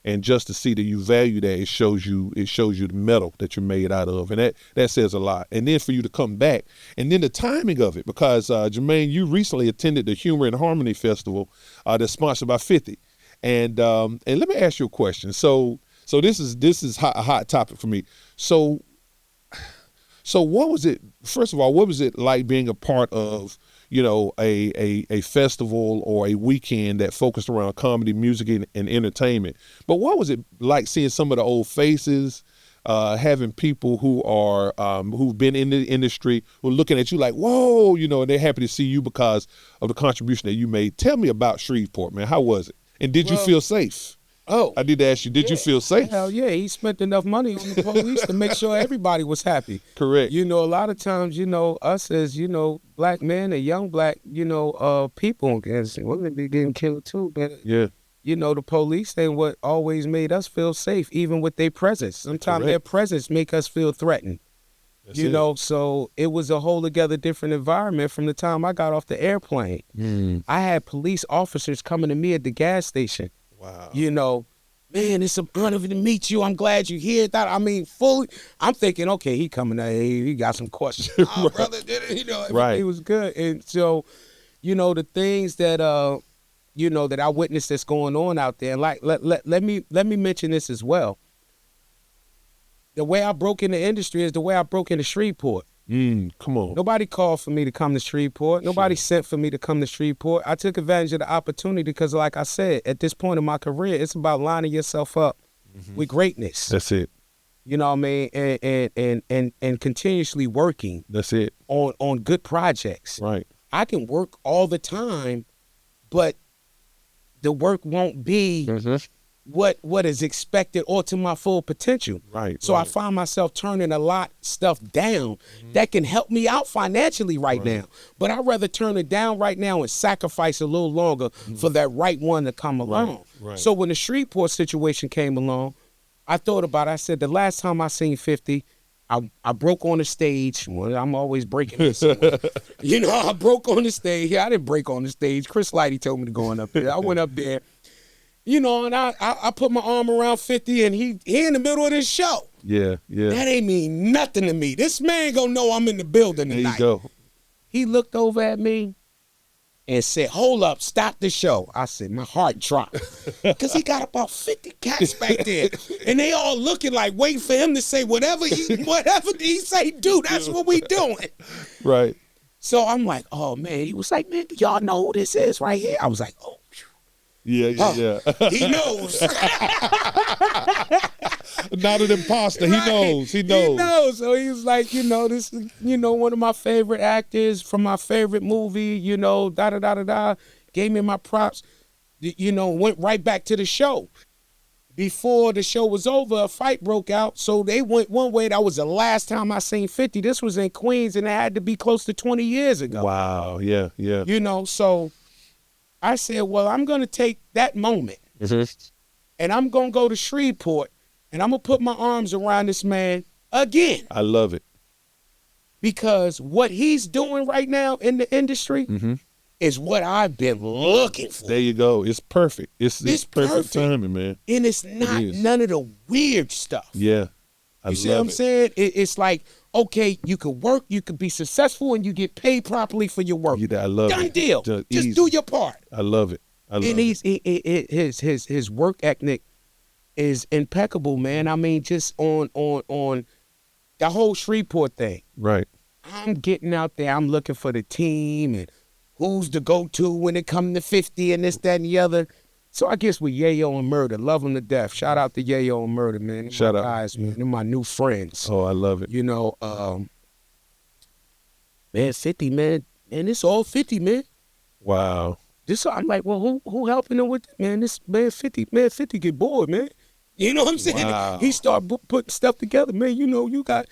And just to see that you value that, it shows you the metal that you're made out of, and that says a lot. And then for you to come back, and then the timing of it, because Jermaine, you recently attended the Humor and Harmony Festival that's sponsored by 50, and let me ask you a question. So this is a hot topic for me. So what was it? First of all, what was it like being a part of a festival or a weekend that focused around comedy, music, and entertainment? But what was it like seeing some of the old faces, having people who are who've been in the industry, who are looking at you like, whoa, and they're happy to see you because of the contribution that you made? Tell me about Shreveport, man. How was it? And did you feel safe? Oh, I did ask you, did you feel safe? Hell yeah, he spent enough money on the police to make sure everybody was happy. Correct. A lot of times, us as, black men and young black, people, women be getting killed too, but yeah. The police ain't what always made us feel safe, even with their presence. Sometimes their presence make us feel threatened. So it was a whole together different environment from the time I got off the airplane. I had police officers coming to me at the gas station. Wow. Man, it's an honor to meet you. I'm glad you're here. Fully. I'm thinking, okay, he coming. Hey, he got some questions. Oh, brother, Right. It was good. And so, the things that that I witnessed that's going on out there. Like, let me mention this as well. The way I broke in the industry is the way I broke into Shreveport. Come on. Nobody called for me to come to Shreveport. Nobody sent for me to come to Shreveport. I took advantage of the opportunity because, like I said, at this point in my career, it's about lining yourself up with greatness. That's it. You know what I mean? And continuously working. That's it. On good projects. Right. I can work all the time, but the work won't be what is expected or to my full potential. Right. So I find myself turning a lot stuff down that can help me out financially right now. But I'd rather turn it down right now and sacrifice a little longer for that right one to come along. Right. So when the Shreveport situation came along, I thought about it. I said, the last time I seen 50, I broke on the stage. Well, I'm always breaking this. I broke on the stage. Yeah, I didn't break on the stage. Chris Lighty told me to go on up there. I went up there. And I put my arm around 50, and he in the middle of this show. Yeah. That ain't mean nothing to me. This man gonna know I'm in the building tonight. There you go. He looked over at me and said, hold up, stop the show. I said, my heart dropped. Because he got about 50 cats back there. And they all looking like, waiting for him to say whatever he say, do, that's what we doing. Right. So I'm like, oh, man. He was like, man, do y'all know who this is right here? I was like, oh. Yeah. He knows. Not an imposter. He knows. He knows. So he was like, this is, one of my favorite actors from my favorite movie, da-da-da-da-da. Gave me my props, went right back to the show. Before the show was over, a fight broke out. So they went one way. That was the last time I seen 50. This was in Queens, and it had to be close to 20 years ago. Wow. Yeah. So I said, well, I'm going to take that moment and I'm going to go to Shreveport and I'm going to put my arms around this man again. I love it. Because what he's doing right now in the industry is what I've been looking for. There you go. It's perfect. It's perfect timing, man. And it's not none of the weird stuff. Yeah. You see what I'm saying? It's like, okay, you could work, you could be successful, and you get paid properly for your work. I love it. Done deal. Just do your part. I love it. His work ethic is impeccable, man. I mean, just on the whole Shreveport thing. Right. I'm getting out there. I'm looking for the team and who's the go-to when it comes to 50 and this, that, and the other. So I guess with Yayo and Murder, love them to death. Shout out to Yayo and Murder, man. They're Shout my out. guys, man. They're my new friends. Oh, I love it. You know, man, 50, man. And it's all 50, man. Wow. I'm like, well, who helping them with that, man? This man 50 get bored, man. You know what I'm saying? Wow. He started putting stuff together, man. You know, you got,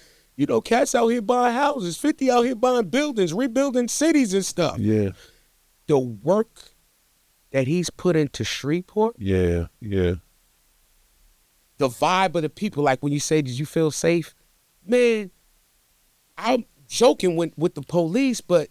cats out here buying houses, 50 out here buying buildings, rebuilding cities and stuff. Yeah. The work that he's put into Shreveport. Yeah. Yeah. The vibe of the people, like when you say, did you feel safe? Man, I'm joking with the police, but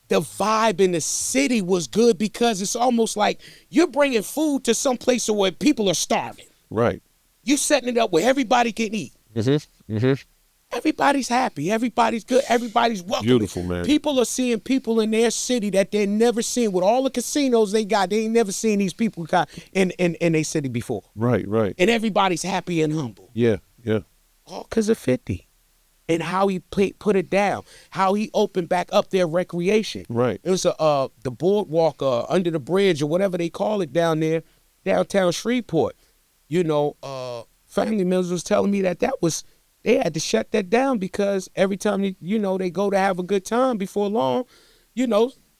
the vibe in the city was good because it's almost like you're bringing food to some place where people are starving. Right. You're setting it up where everybody can eat. Mm-hmm. Mm-hmm. Everybody's happy. Everybody's good. Everybody's welcome. Beautiful, man. People are seeing people in their city that they've never seen. With all the casinos they got, they ain't never seen these people in their city before. Right, right. And everybody's happy and humble. Yeah, yeah. All because of 50. And how he put it down. How he opened back up their recreation. Right. It was the boardwalk under the bridge or whatever they call it down there, downtown Shreveport. You know, family members was telling me that they had to shut that down because every time they go to have a good time before long,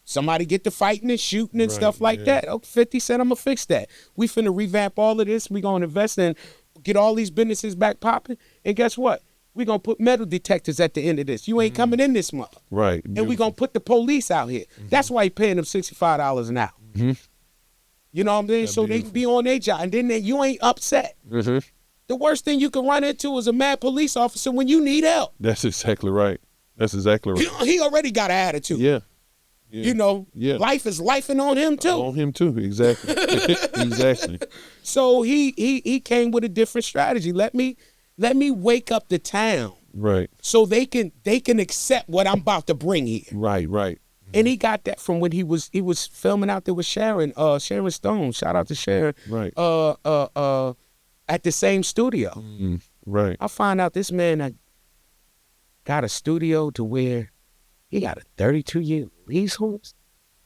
somebody get to fighting and shooting and stuff like that. Oh, 50 said, I'm gonna fix that. We finna revamp all of this. We gonna invest and get all these businesses back popping. And guess what? We gonna put metal detectors at the end of this. You ain't coming in this month. Right. And we gonna put the police out here. That's why he paying them $65 an hour. Mm-hmm. You know what I'm saying? So they can be on their job, and then you ain't upset. Mm-hmm. The worst thing you can run into is a mad police officer when you need help. That's exactly right. That's exactly right. He already got an attitude. Yeah. Yeah. Life is lifing on him too. On him too, exactly. Exactly. So he came with a different strategy. Let me wake up the town. Right. So they can accept what I'm about to bring here. Right, right. And he got that from when he was filming out there with Sharon Stone. Shout out to Sharon. Right. At the same studio. Mm, right. I find out this man got a studio to where he got a 32-year leasehold.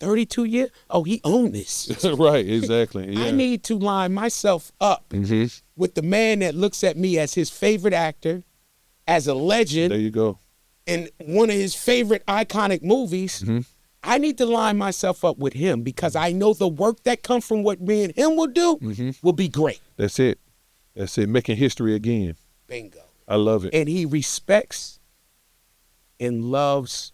32 years? Oh, he owned this. Right, exactly. Yeah. I need to line myself up with the man that looks at me as his favorite actor, as a legend. There you go. In one of his favorite iconic movies. Mm-hmm. I need to line myself up with him because I know the work that comes from what me and him will do will be great. That's it. That's it. Making history again. Bingo. I love it. And he respects and loves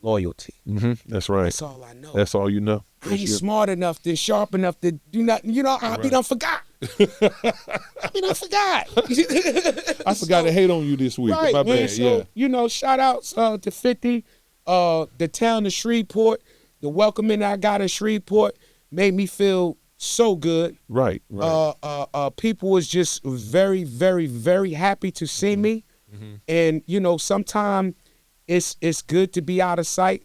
loyalty. Mm-hmm. That's right. That's all I know. That's all you know. I ain't smart enough to sharp enough to do nothing. I be done forgot. I forgot. I forgot to hate on you this week. Right, My man. bad. So, shout outs to 50, the town of Shreveport, the welcoming I got in Shreveport made me feel so good. Right, right. People was just very, very, very happy to see me. And, sometimes it's good to be out of sight,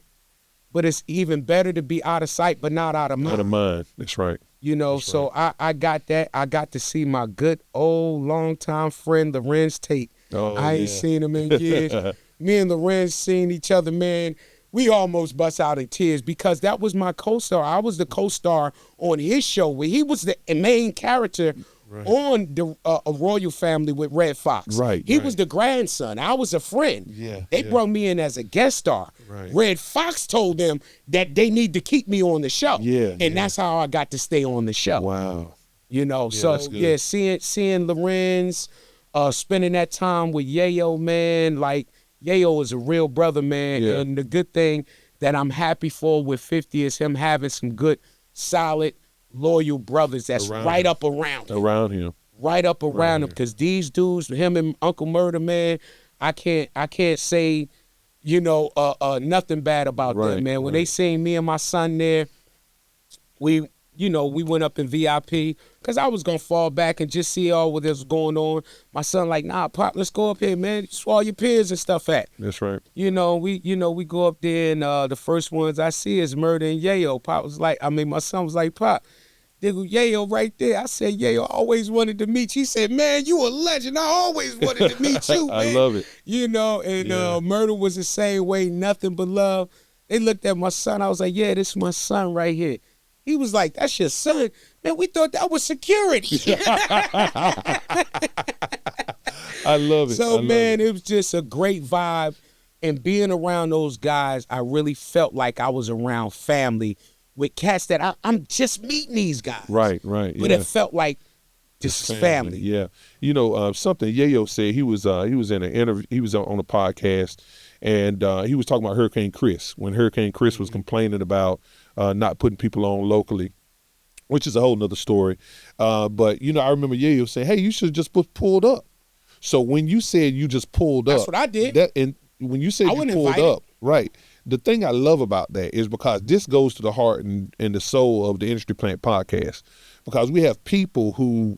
but it's even better to be out of sight but not out of mind. Out of mind. That's right. That's right. I got that. I got to see my good old longtime friend Lorenz Tate. Oh, I ain't seen him in years. Me and Lorenz seen each other, man. We almost bust out in tears because that was my co-star. I was the co-star on his show where he was the main character on the Royal Family with Red Fox. Right. He was the grandson. I was a friend. Yeah. They brought me in as a guest star. Right. Red Fox told them that they need to keep me on the show. Yeah. And that's how I got to stay on the show. Wow. Seeing Lorenz, spending that time with Yayo, man, like Yayo is a real brother, man. Yeah. And the good thing that I'm happy for with 50 is him having some good, solid, loyal brothers that's right up around him. Right up around him. Because these dudes, him and Uncle Murder, man, I can't say, nothing bad about them, man. When they seen me and my son there, we went up in VIP because I was going to fall back and just see all what was going on. My son like, nah, Pop, let's go up here, man. That's where all your peers and stuff at. That's right. We go up there and the first ones I see is Murder and Yayo. My son was like, Pop, They go, Yayo right there. I said, Yayo, I always wanted to meet you. He said, man, you a legend. I always wanted to meet you, man. I love it. You know, and Murder was the same way, nothing but love. They looked at my son. I was like, yeah, this is my son right here. He was like, that's your son? Man, we thought that was security. I love it. So, man, it was just a great vibe. And being around those guys, I really felt like I was around family with cats that I'm just meeting these guys. Right. But it felt like this is family. Yeah. You know, something Yayo said, he was in an interview, he was on a podcast, and he was talking about Hurricane Chris, when Hurricane Chris was complaining about not putting people on locally, which is a whole nother story. But, you know, I remember Yayo saying, hey, you should have just pulled up. So when you said you just pulled up. That's what I did. And when you said you pulled up, right, the thing I love about that is because this goes to the heart and the soul of the Industry Plant podcast, because we have people who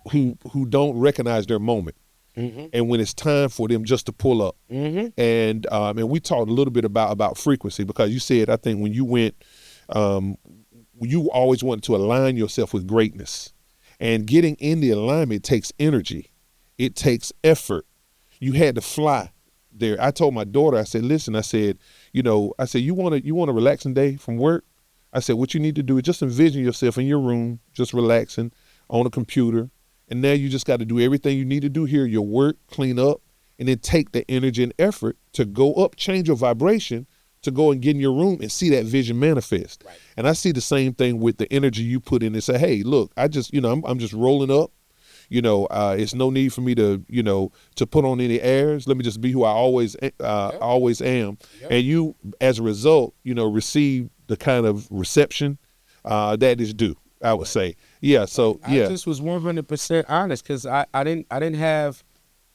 don't recognize their moment. Mm-hmm. And when it's time for them just to pull up. Mm-hmm. And we talked a little bit about frequency, because you said, I think when you went, you always wanted to align yourself with greatness, and getting in the alignment takes energy. It takes effort. You had to fly there. I told my daughter, I said, listen, I said, you want a relaxing day from work? I said, what you need to do is just envision yourself in your room, just relaxing on a computer. And now you just got to do everything you need to do here, your work, clean up, and then take the energy and effort to go up, change your vibration, to go and get in your room and see that vision manifest. Right. And I see the same thing with the energy you put in and say, hey, look, I'm just rolling up. It's no need for me to put on any airs. Let me just be who I always am. Yep. And you, as a result, receive the kind of reception that is due, I would say. Yeah. So I just was 100% honest, because I didn't have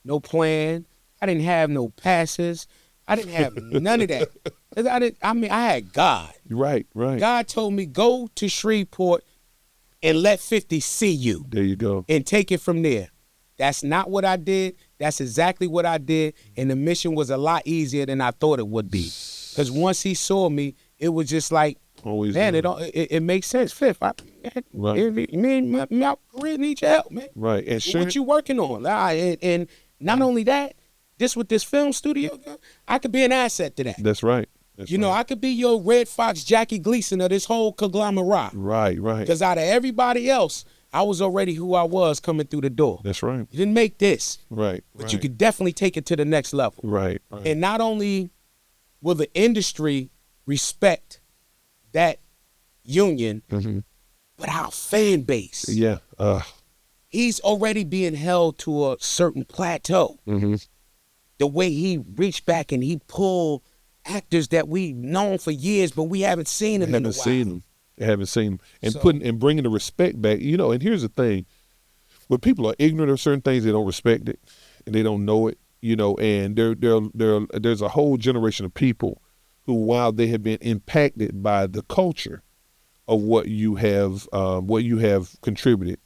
no plan. I didn't have no passes. I didn't have none of that. I had God. Right. God told me, go to Shreveport and let 50 see you. There you go. And take it from there. That's not what I did. That's exactly what I did. And the mission was a lot easier than I thought it would be. Because once he saw me, it was just like, always, man, it makes sense. Fifth, my career needs your help, man. Right. And what you working on? And not only that, with this film studio, I could be an asset to that. That's right. I could be your Red Fox, Jackie Gleason of this whole conglomerate. Right. Because out of everybody else, I was already who I was coming through the door. That's right. You didn't make this. Right. But you could definitely take it to the next level. Right. And not only will the industry respect that union, mm-hmm. but our fan base. Yeah. He's already being held to a certain plateau. Mm-hmm. The way he reached back and he pulled actors that we've known for years, but we haven't seen them in a while. Haven't seen them. And bringing the respect back. And here's the thing. When people are ignorant of certain things, they don't respect it and they don't know it, and there's a whole generation of people who, while they have been impacted by the culture of what you have contributed,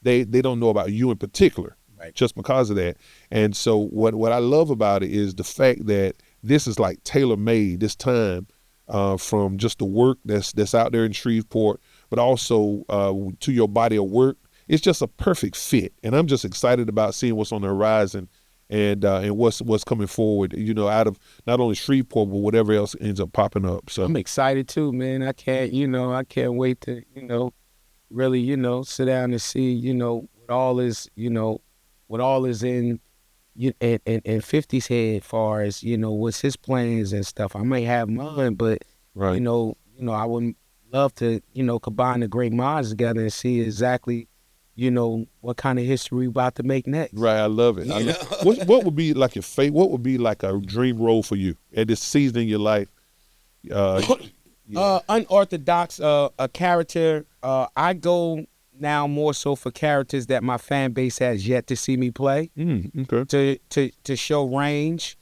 they don't know about you in particular. Right. Just because of that. And so what I love about it is the fact that this is like tailor-made this time, from just the work that's out there in Shreveport, but also to your body of work. It's just a perfect fit. And I'm just excited about seeing what's on the horizon and what's coming forward, out of not only Shreveport, but whatever else ends up popping up. So I'm excited too, man. I can't wait to, really, sit down and see, what all is in 50's head, far as what's his plans and stuff. I may have mine, but right. I would love to combine the great minds together and see exactly what kind of history we about to make next. Right, I love it. What would be like your fate? What would be like a dream role for you at this season in your life? Unorthodox, a character. I go now more so for characters that my fan base has yet to see me play. Okay. To show range.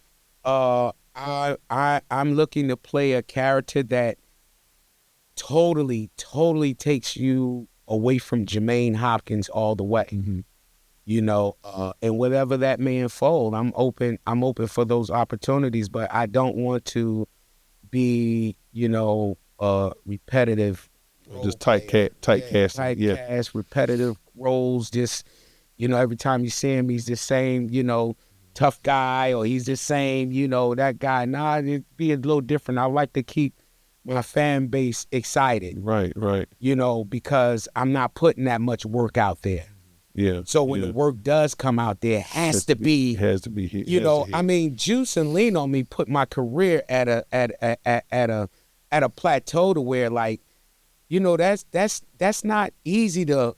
I'm looking to play a character that totally takes you away from Jermaine Hopkins all the way. Mm-hmm. And whatever that may unfold, I'm open for those opportunities, but I don't want to be, a repetitive Just tight casting. Tight Yeah. cast, repetitive roles. Just, every time you see him, he's the same, tough guy, or he's the same, that guy. Nah, it'd be a little different. I like to keep my fan base excited. Right. Because I'm not putting that much work out there. Yeah. So when the work does come out there, it has to be. I mean, Juice and Lean on Me put my career at a plateau to where, like, that's not easy to,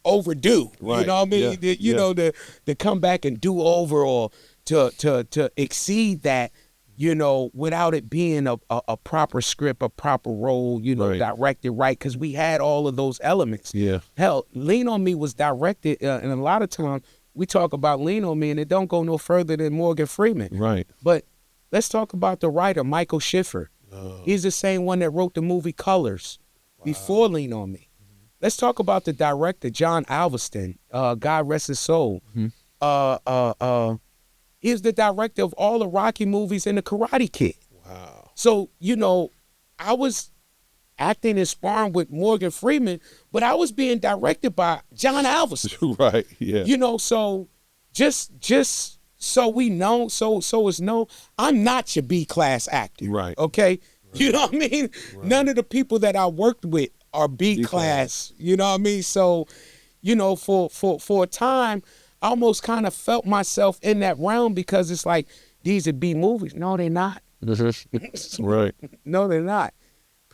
overdo. Right. You know what I mean? To come back and do over, or to exceed that, without it being a proper script, a proper role, directed right, because we had all of those elements. Yeah. Hell, Lean on Me was directed, and a lot of times we talk about Lean on Me, and it don't go no further than Morgan Freeman. Right. But let's talk about the writer, Michael Schiffer. He's the same one that wrote the movie Colors before Lean on Me. Let's talk about the director, John Alveston. God rest his soul. He's the director of all the Rocky movies and the Karate Kid. Wow. So, I was acting and sparring with Morgan Freeman, but I was being directed by John Alveston. Right, yeah. So just so we know, so it's known, I'm not your B-class actor. Right. Okay? Right. You know what I mean? Right. None of the people that I worked with are B-class. You know what I mean? So, for a time, I almost kind of felt myself in that realm, because it's like, these are B movies. No, they're not. Right. No, they're not.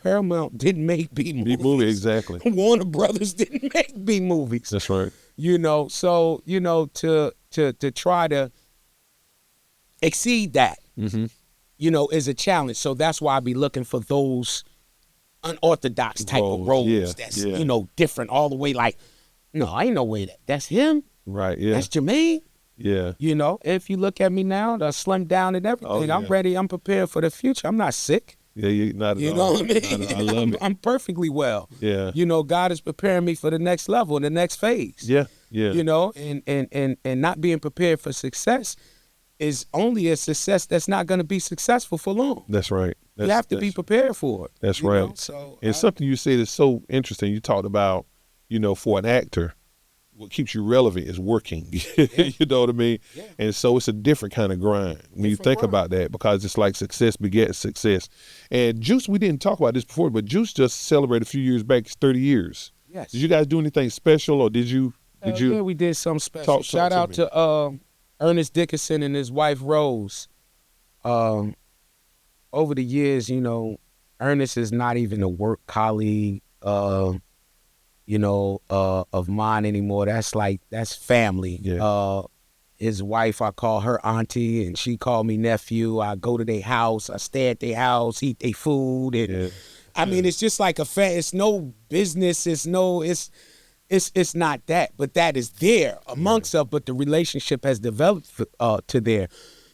Paramount didn't make B movies. B movie, exactly. Warner Brothers didn't make B movies. That's right. So, to try to exceed that, is a challenge. So that's why I be looking for those unorthodox type of roles that's, different all the way. Like, no, I ain't no way that's him. Right, yeah. That's Jermaine. Yeah. If you look at me now, I slimmed down and everything. Oh, yeah. I'm ready. I'm prepared for the future. I'm not sick. Yeah, you're not at all. You know what I mean? I love it. I'm perfectly well. Yeah. God is preparing me for the next level, the next phase. Yeah, yeah. And not being prepared for success is only a success that's not going to be successful for long. That's right. You have to be prepared for it. That's right. So something you said is so interesting. You talked about, for an actor, what keeps you relevant is working. You know what I mean? Yeah. And so it's a different kind of grind when you think about that, because it's like success begets success. And Juice, we didn't talk about this before, but Juice just celebrated a few years back 30 years. Yes. Did you guys do anything special, or did you? Yeah, we did something special. Shout out to Ernest Dickinson and his wife Rose. Over the years, Ernest is not even a work colleague, of mine anymore. That's family. Yeah. His wife, I call her auntie, and she called me nephew. I go to their house, I stay at their house, eat their food, and I mean, it's just like it's no business. It's not that, but that is there amongst us. But the relationship has developed to there.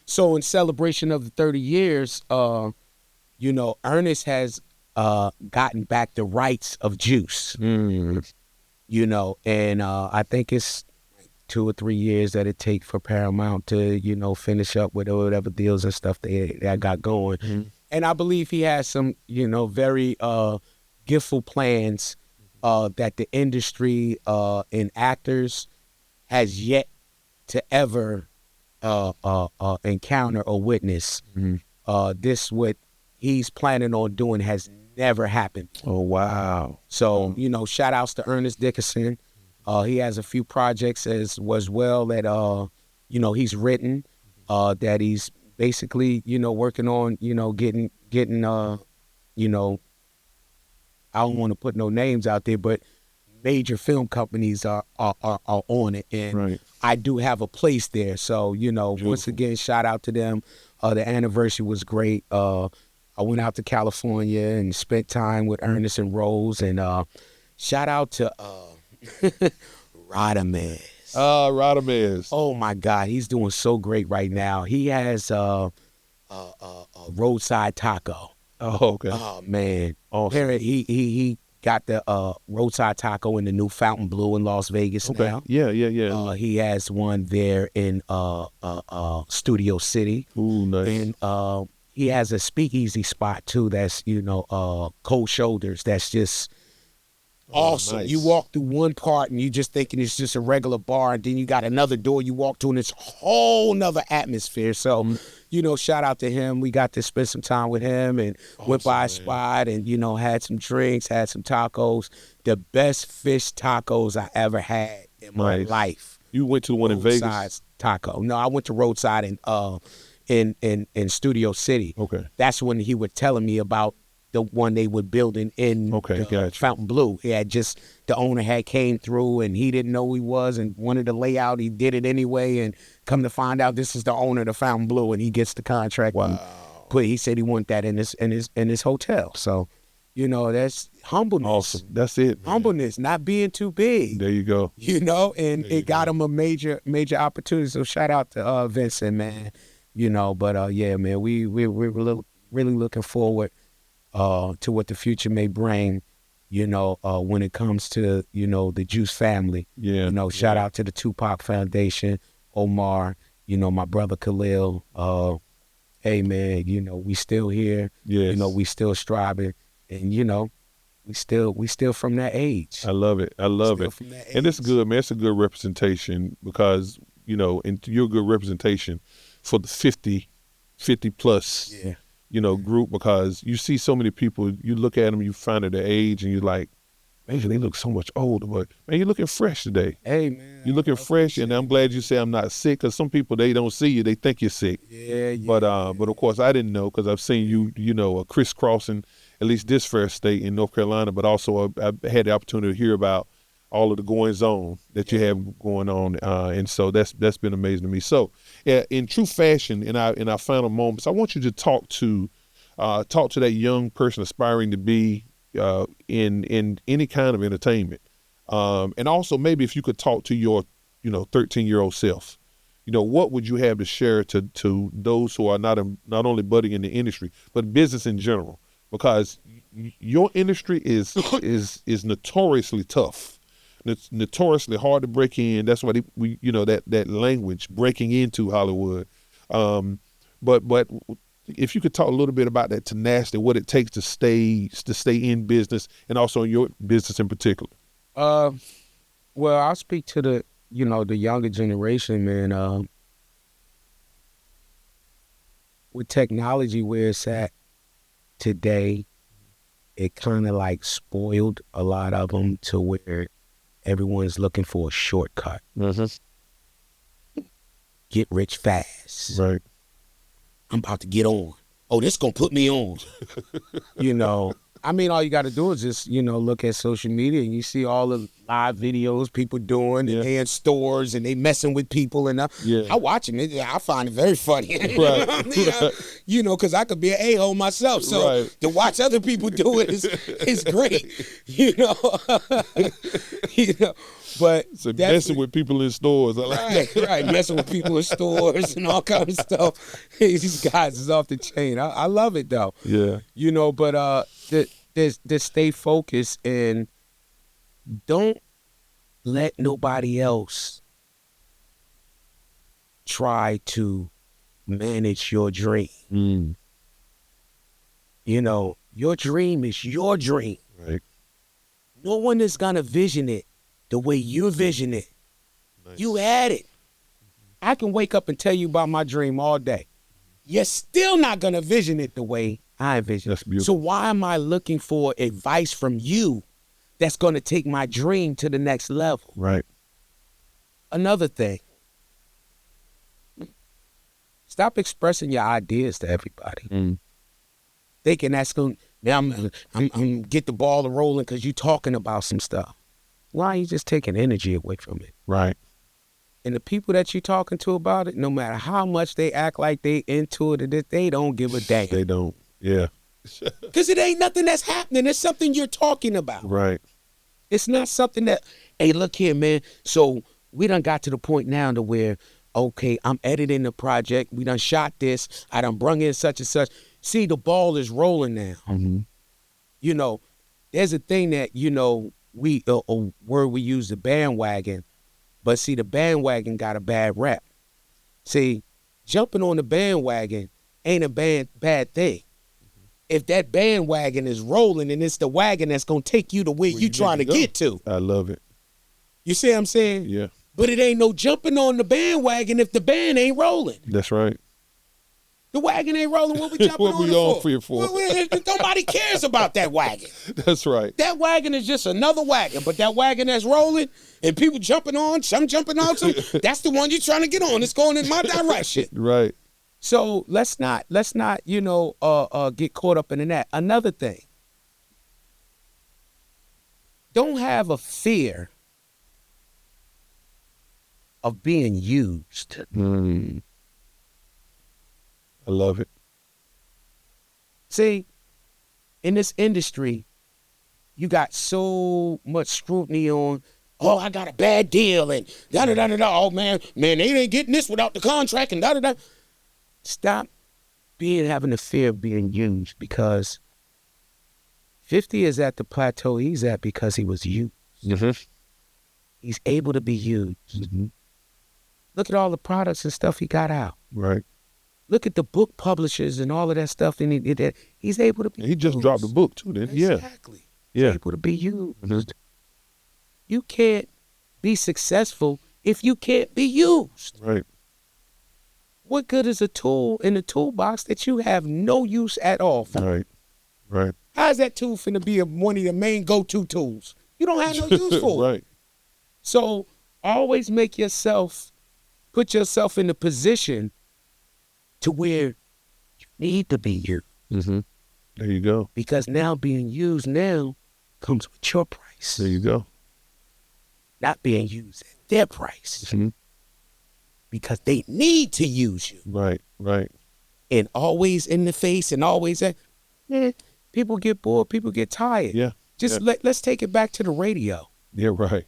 So in celebration of the 30 years, Ernest has gotten back the rights of Juice. And I think it's 2 or 3 years that it takes for Paramount to, finish up with whatever deals and stuff they got going. Mm-hmm. And I believe he has some, very giftful plans that the industry and actors has yet to ever encounter or witness. Mm-hmm. This what he's planning on doing has never happened. Oh, wow. So, shout outs to Ernest Dickinson. He has a few projects as well that, he's written, that he's basically, working on, getting, I don't want to put no names out there, but major film companies are on it. And right. I do have a place there. So, Beautiful. Once again, shout out to them. The anniversary was great. I went out to California and spent time with Ernest and Rose. And shout out to Radamez. Radamez. Oh, my God. He's doing so great right now. He has a roadside taco. Oh, okay. Oh, man. Awesome. He got the roadside taco in the new Fountain Blue in Las Vegas now. Yeah. He has one there in Studio City. Ooh, nice. And he has a speakeasy spot too. That's Cold Shoulders. That's just awesome. Nice. You walk through one part and you just thinking it's just a regular bar, and then you got another door you walk to and it's a whole nother atmosphere. So, shout out to him. We got to spend some time with him and went by a spot and, had some drinks, had some tacos. The best fish tacos I ever had in my life. You went to the one in Vegas? Roadside taco. No, I went to Roadside in Studio City. Okay. That's when he was telling me about the one they were building in Fountain Blue. He had the owner had came through and he didn't know who he was and wanted to lay out. He did it anyway, and come to find out this is the owner of the Fountain Blue, and he gets the contract. Wow. But he said he wanted that in his hotel. So, that's humbleness. Awesome. That's it, man. Humbleness, not being too big. There you go. And it got him a major opportunity. So shout out to Vincent, man. But yeah, man, we're really looking forward to what the future may bring, when it comes to, the Juice family. Yeah. Shout out to the Tupac Foundation, Omar, my brother Khalil. Hey, man, we still here. Yes. We still striving, and, we still from that age. I love it. From that age. And it's good, man. It's a good representation because, and you're a good representation for the 50 plus. Yeah. Group, because you see so many people, you look at them, you find at their age, and you're like, man, they look so much older, but man, you're looking fresh today. Hey, man. You're looking fresh, and I'm glad you say I'm not sick, because some people, they don't see you, they think you're sick. Yeah. But of course, I didn't know, because I've seen you, crisscrossing at least this fair state in North Carolina, but also I had the opportunity to hear about all of the goings on that you have going on, and so that's been amazing to me. So, yeah, in true fashion, in our final moments, I want you to talk to that young person aspiring to be in any kind of entertainment, and also maybe if you could talk to your 13-year-old self. What would you have to share to those who are not only budding in the industry but business in general, because your industry is notoriously tough. It's notoriously hard to break in. That's why we that language, breaking into Hollywood. But if you could talk a little bit about that tenacity, what it takes to stay in business, and also in your business in particular. Well, I'll speak to the younger generation, man. With technology where it's at today, it kind of like spoiled a lot of them to where everyone's looking for a shortcut. Mm-hmm. Get rich fast. Right. I'm about to get on. Oh, this gonna put me on. All you got to do is just, look at social media and you see all the live videos people doing, and they in stores and they messing with people, and I watch them. I find it very funny. Right. Because I could be an a-hole myself. So to watch other people do it is great. But so messing with people in stores. I like that. Right. Messing with people in stores and all kinds of stuff. These guys is off the chain. I love it though. Yeah. But to stay focused and don't let nobody else try to manage your dream. Mm. Your dream is your dream. Right. No one is gonna vision it the way you vision it. Nice. You had it. I can wake up and tell you about my dream all day. You're still not gonna vision it the way I envision. That's beautiful. So why am I looking for advice from you that's gonna take my dream to the next level? Right. Another thing, stop expressing your ideas to everybody. Mm. Thinking that's gonna, now I'm get the ball rolling because you talking about some stuff. Why are you just taking energy away from it? Right. And the people that you're talking to about it, no matter how much they act like they into it, they don't give a damn. They don't. Yeah. Because it ain't nothing that's happening. It's something you're talking about. Right. It's not something that, hey, look here, man. So we done got to the point now to where, okay, I'm editing the project. We done shot this. I done brung in such and such. See, the ball is rolling now. Mm-hmm. There's a thing that, we a word we use, the bandwagon, but see, the bandwagon got a bad rap. See, jumping on the bandwagon ain't a bad thing. If that bandwagon is rolling and it's the wagon that's gonna take you to where you trying to get to. I love it. You see what I'm saying? Yeah. But it ain't no jumping on the bandwagon if the band ain't rolling. That's right. The wagon ain't rolling. What we jumping What on we it on for? for? Nobody cares about that wagon. That's right. That wagon is just another wagon, but that wagon that's rolling and people jumping on, some jumping on, some, that's the one you're trying to get on. It's going in my direction. Right. So let's not, get caught up in that. Another thing, don't have a fear of being used. I love it. See, in this industry, you got so much scrutiny on, oh, I got a bad deal and da-da-da-da-da. Oh, man, they ain't getting this without the contract and da-da-da. Stop having the fear of being used, because 50 is at the plateau he's at because he was used. He's able to be used. Look at all the products and stuff he got out. Right. Look at the book publishers and all of that stuff. And he's able to be He just used. dropped the book too, then. Exactly. Yeah. He's able to be used. You can't be successful if you can't be used. Right. What good is a tool in the toolbox that you have no use at all for? Right. Right. How's that tool finna be one of the main go-to tools? You don't have no use for it. Right. So always put yourself in a position to where you need to be used. There you go. Because now being used now comes with your price. There you go. Not being used at their price. Because they need to use you. Right. Right. And always in the face and always people get bored, people get tired. Yeah. Let's take it back to the radio. Yeah. Right.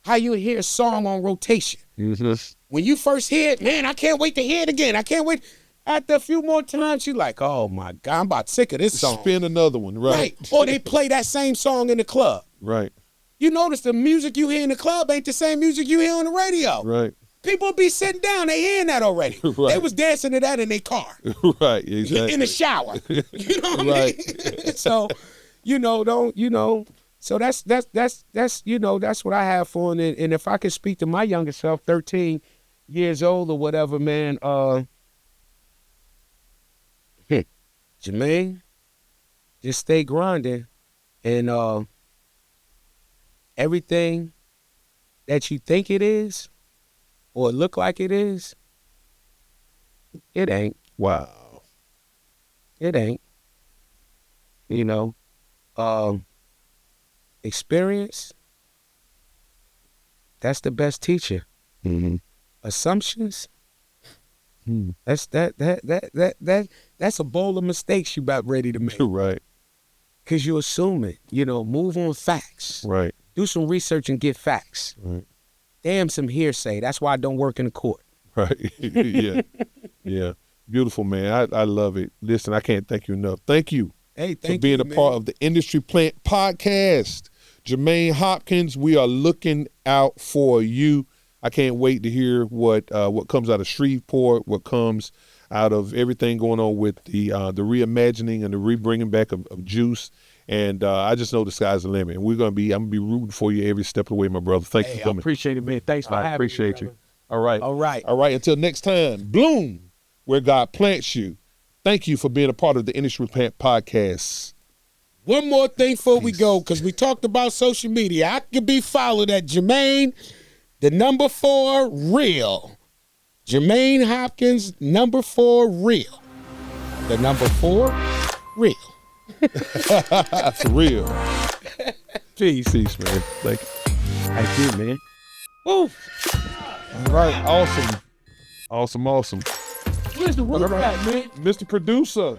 How you hear a song on rotation. When you first hear it, man, I can't wait to hear it again. I can't wait. After a few more times, you're like, oh my God, I'm about sick of this song. Spin another one, right? Or they play that same song in the club. Right. You notice the music you hear in the club ain't the same music you hear on the radio. Right. People be sitting down, they hearing that already. Right. They was dancing to that in their car. Right, exactly. In the shower. You know what I mean? So, so that's that's what I have for him. And if I could speak to my younger self, 13 years old or whatever, man, Jermaine, just stay grinding, and everything that you think it is or look like it is, it ain't. Wow. It ain't. Experience, that's the best teacher. Assumptions, that's a bowl of mistakes you about ready to make. Right. Cause you assume it. Move on facts. Right. Do some research and get facts. Right. Damn some hearsay. That's why I don't work in the court. Right. Yeah. Yeah. Beautiful, man. I love it. Listen, I can't thank you enough. Thank you. Hey, for being a part of the Industry Plant Podcast. Jermaine Hopkins, we are looking out for you. I can't wait to hear what comes out of Shreveport, what comes out of everything going on with the reimagining and the rebringing back of Juice. And I just know the sky's the limit. And I'm gonna be rooting for you every step of the way, my brother. Thank you for coming. I appreciate it, man. Thanks for having me. Appreciate you. All right. All right. All right. Until next time, bloom where God plants you. Thank you for being a part of the Industry Plant Podcast. One more thing before we go, because we talked about social media. I can be followed at Jermaine, the number 4 real. Jermaine Hopkins, number 4 real. The number 4 real. For real. Peace. Peace, man. Thank you. Thank you, man. Woo. All right. Awesome. Awesome. Where's the roof at, man? Mr. Producer.